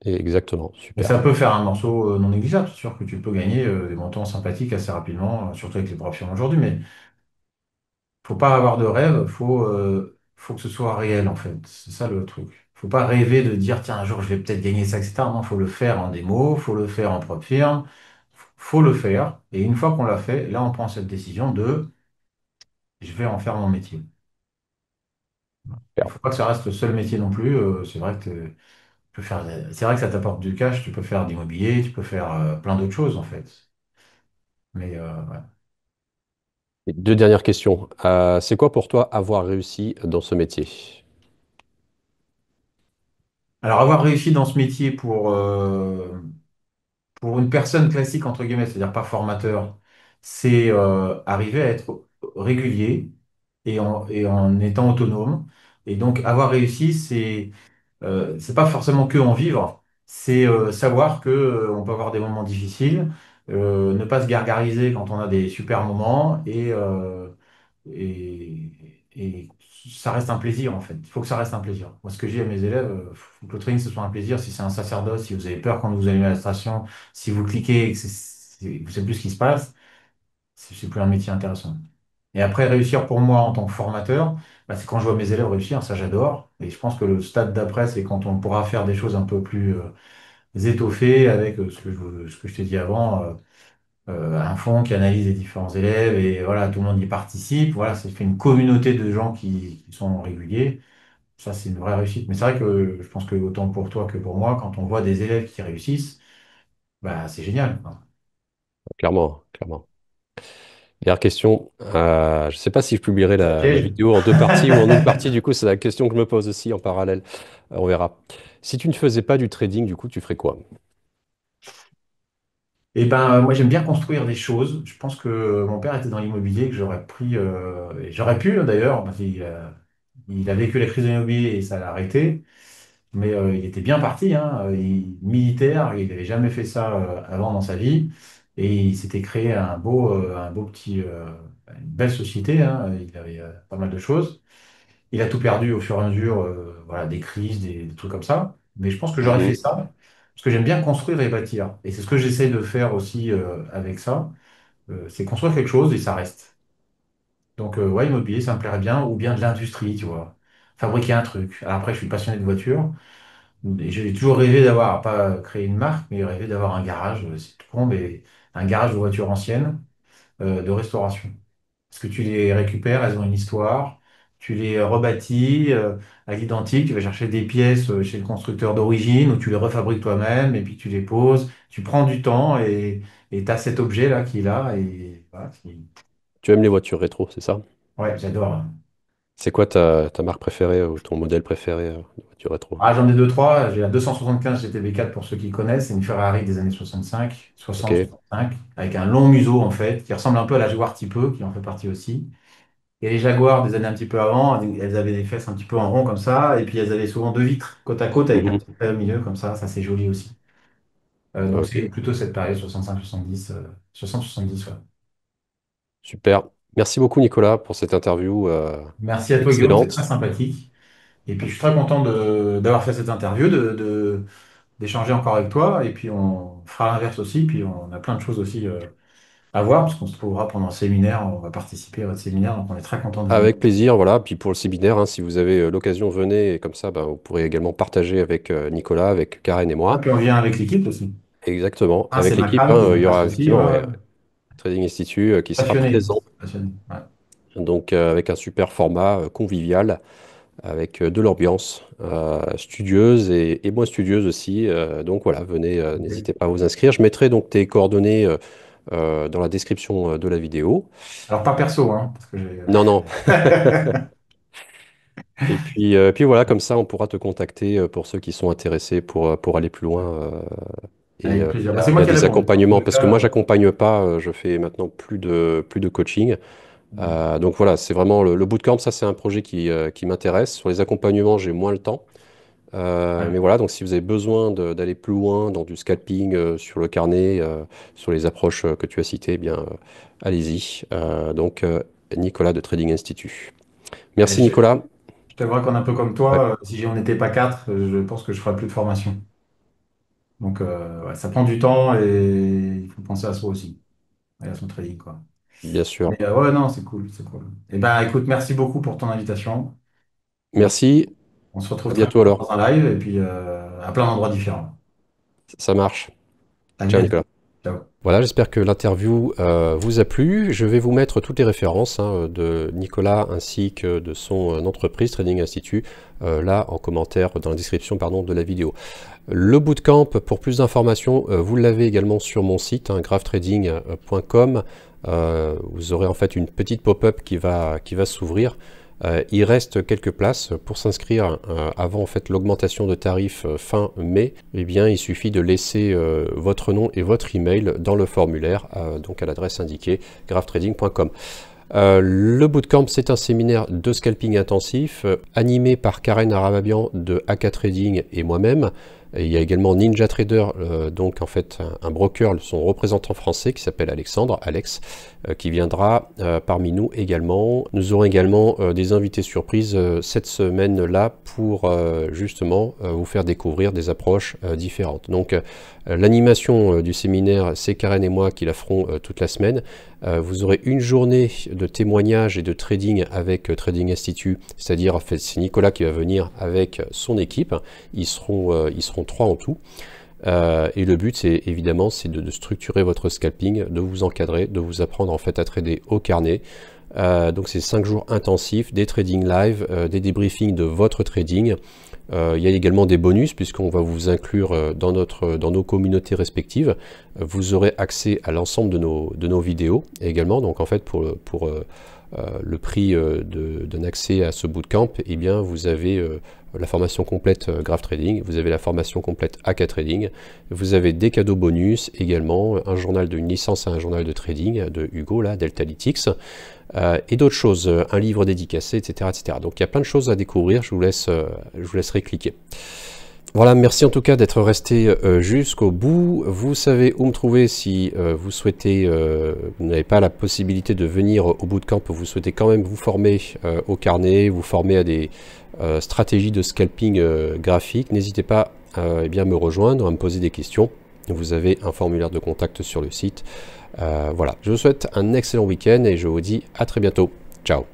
Et exactement, Mais super. ça peut faire un morceau non négligeable, c'est sûr que tu peux gagner des montants sympathiques assez rapidement, surtout avec les options aujourd'hui, mais faut pas avoir de rêve, faut que ce soit réel en fait. C'est ça le truc. Faut pas rêver de dire, tiens, un jour je vais peut-être gagner ça, etc. Non, faut le faire en démo, faut le faire en propre firme, faut le faire, et une fois qu'on l'a fait, là on prend cette décision de je vais en faire mon métier. Il ne Super. faut pas que ça reste le seul métier non plus. C'est vrai que tu peux faire, c'est vrai que ça t'apporte du cash, tu peux faire d'immobilier, tu peux faire plein d'autres choses en fait. Mais ouais. Et deux dernières questions. C'est quoi pour toi avoir réussi dans ce métier? Alors avoir réussi dans ce métier pour une personne classique entre guillemets, c'est-à-dire pas formateur, c'est arriver à être régulier et en étant autonome. Et donc avoir réussi, c'est pas forcément que en vivre, c'est savoir que on peut avoir des moments difficiles, ne pas se gargariser quand on a des super moments et, et ça reste un plaisir en fait. Il faut que ça reste un plaisir. Moi, ce que je dis à mes élèves, faut que le training ce soit un plaisir. Si c'est un sacerdoce, si vous avez peur quand vous allumez la station, si vous cliquez et que vous ne savez plus ce qui se passe, c'est plus un métier intéressant. Et après, réussir pour moi en tant que formateur, bah, c'est quand je vois mes élèves réussir, ça j'adore. Et je pense que le stade d'après, c'est quand on pourra faire des choses un peu plus étoffées avec ce que je t'ai dit avant, un fonds qui analyse les différents élèves et voilà, tout le monde y participe. Voilà, ça fait une communauté de gens qui sont réguliers. Ça, c'est une vraie réussite. Mais c'est vrai que je pense que autant pour toi que pour moi, quand on voit des élèves qui réussissent, bah, c'est génial, quoi. Clairement, clairement. Dernière question. Je ne sais pas si je publierai C'est un la piège. vidéo en deux parties ou en une partie. Du coup, c'est la question que je me pose aussi en parallèle. On verra. Si tu ne faisais pas du trading, du coup, tu ferais quoi? Et ben, moi, j'aime bien construire des choses. Je pense que mon père était dans l'immobilier, que j'aurais pris, et j'aurais pu d'ailleurs, parce qu'il a vécu la crise de l'immobilier et ça l'a arrêté. Mais il était bien parti, hein. Militaire, il n'avait jamais fait ça avant dans sa vie. Et il s'était créé un beau petit, une belle société, hein. Il avait pas mal de choses. Il a tout perdu au fur et à mesure, voilà, des crises, des trucs comme ça. Mais je pense que j'aurais fait Mhm. ça, parce que j'aime bien construire et bâtir. Et c'est ce que j'essaie de faire aussi avec ça. C'est construire quelque chose et ça reste. Donc, ouais, immobilier, ça me plairait bien, ou bien de l'industrie, tu vois. Fabriquer un truc. Alors après, je suis passionné de voitures. Et j'ai toujours rêvé d'avoir, pas créer une marque, mais rêvé d'avoir un garage, c'est tout con, mais un garage de voitures anciennes, de restauration. Parce que tu les récupères, elles ont une histoire, tu les rebâtis à l'identique, tu vas chercher des pièces chez le constructeur d'origine, ou tu les refabriques toi-même, et puis tu les poses. Tu prends du temps et tu as cet objet-là qui est là. Et voilà, Tu aimes les voitures rétro, c'est ça? ouais, j'adore. C'est quoi ta marque préférée ou ton modèle préféré de voiture rétro? Ah, j'en ai deux, trois. J'ai la 275 GTB4 pour ceux qui connaissent. C'est une Ferrari des années 65, Ok. 60-65, avec un long museau en fait, qui ressemble un peu à la Jaguar Type E, qui en fait partie aussi. Et les Jaguars des années un petit peu avant, elles avaient des fesses un petit peu en rond comme ça, et puis elles avaient souvent deux vitres côte à côte avec un Mhm. petit trait au milieu comme ça c'est joli aussi. Donc Ok. c'est plutôt cette période 65-70, 60-70, ouais. Super. Merci beaucoup, Nicolas, pour cette interview Merci à toi Guillaume, c'est très excellente. sympathique. Et puis je suis très content d'avoir fait cette interview, d'échanger encore avec toi. Et puis on fera l'inverse aussi. Puis on a plein de choses aussi à voir, parce qu'on se trouvera pendant le séminaire. On va participer à votre séminaire, donc on est très content de venir. Avec plaisir, voilà. Puis pour le séminaire, hein, si vous avez l'occasion, venez. Et comme ça, ben, vous pourrez également partager avec Nicolas, avec Karen et Et moi. puis on vient avec l'équipe aussi. Exactement. C'est Avec ma l'équipe, femme qui hein, il vient y presque aura aussi. effectivement Ouais. ouais, Trading Institute qui sera Passionné. présent. Passionné. Ouais. Donc avec un super format convivial, avec de l'ambiance studieuse et moins studieuse aussi. Donc voilà, venez, Ok. n'hésitez pas à vous inscrire. Je mettrai donc tes coordonnées dans la description de la vidéo. Alors pas perso, hein, parce que j'ai. Non, non. Et puis voilà, comme ça, on pourra te contacter pour ceux qui sont intéressés pour aller plus loin et Avec plaisir. Bah, c'est il y moi a qui des réponds. Dans tous accompagnements. les Parce que cas, moi, j'accompagne pas, je fais maintenant plus de coaching. Donc voilà, c'est vraiment le bootcamp, ça c'est un projet qui m'intéresse. Sur les accompagnements, j'ai moins le temps. ouais. Mais voilà, donc si vous avez besoin d'aller plus loin dans du scalping sur le carnet, sur les approches que tu as citées, eh bien allez-y. Nicolas de Trading Institute. Ouais, Merci Nicolas, je t'avoue qu'on est un peu comme ouais, toi. Si on n'était pas quatre, je pense que je ferais plus de formation. Donc ouais, ça prend du temps et il faut penser à soi aussi, et à son trading, quoi. bien sûr. Mais ouais, non, c'est cool, c'est cool. Et ben écoute, merci beaucoup pour ton invitation. Et Merci, on se retrouve à très bientôt bientôt alors. dans un live et puis à plein d'endroits différents. Ça marche. Allez, Ciao à Nicolas. vite. Ciao. Voilà, j'espère que l'interview vous a plu. Je vais vous mettre toutes les références hein, de Nicolas ainsi que de son entreprise Trading Institute là en commentaire dans la description pardon, de la vidéo. Le bootcamp, pour plus d'informations, vous l'avez également sur mon site, hein, graphtrading.com. Vous aurez en fait une petite pop-up qui va s'ouvrir. Il reste quelques places pour s'inscrire avant en fait l'augmentation de tarifs fin mai. Eh bien, il suffit de laisser votre nom et votre email dans le formulaire, donc à l'adresse indiquée graphtrading.com. Le bootcamp, c'est un séminaire de scalping intensif animé par Karen Aravabian de AK Trading et moi-même. Et il y a également Ninja Trader, donc en fait un broker, son représentant français qui s'appelle Alexandre, Alex, qui viendra parmi nous également. Nous aurons également des invités surprises cette semaine-là pour justement vous faire découvrir des approches différentes. Donc l'animation du séminaire, c'est Karen et moi qui la ferons toute la semaine. Vous aurez une journée de témoignages et de trading avec Trading Institute, c'est-à-dire en fait, c'est Nicolas qui va venir avec son équipe. Ils seront 3 en tout. Et le but, c'est évidemment, c'est de structurer votre scalping, de vous encadrer, de vous apprendre en fait à trader au carnet. Donc c'est 5 jours intensifs, des trading live, des débriefings de votre trading. Il y a également des bonus puisqu'on va vous inclure dans nos communautés respectives. Vous aurez accès à l'ensemble de nos vidéos également. Donc en fait pour le prix d'un accès à ce bootcamp, eh bien vous avez la formation complète Graph Trading, vous avez la formation complète AK Trading, vous avez des cadeaux bonus également, un journal d'une licence à un journal de trading de Hugo, là, Deltalytics, et d'autres choses, un livre dédicacé, etc., etc. Donc il y a plein de choses à découvrir, je vous laisserai cliquer. Voilà, merci en tout cas d'être resté jusqu'au bout. Vous savez où me trouver si vous souhaitez, vous n'avez pas la possibilité de venir au bootcamp, vous souhaitez quand même vous former au carnet, vous former à des stratégies de scalping graphique. N'hésitez pas eh bien, à me rejoindre, à me poser des questions. Vous avez un formulaire de contact sur le site. Voilà, je vous souhaite un excellent week-end et je vous dis à très bientôt. Ciao.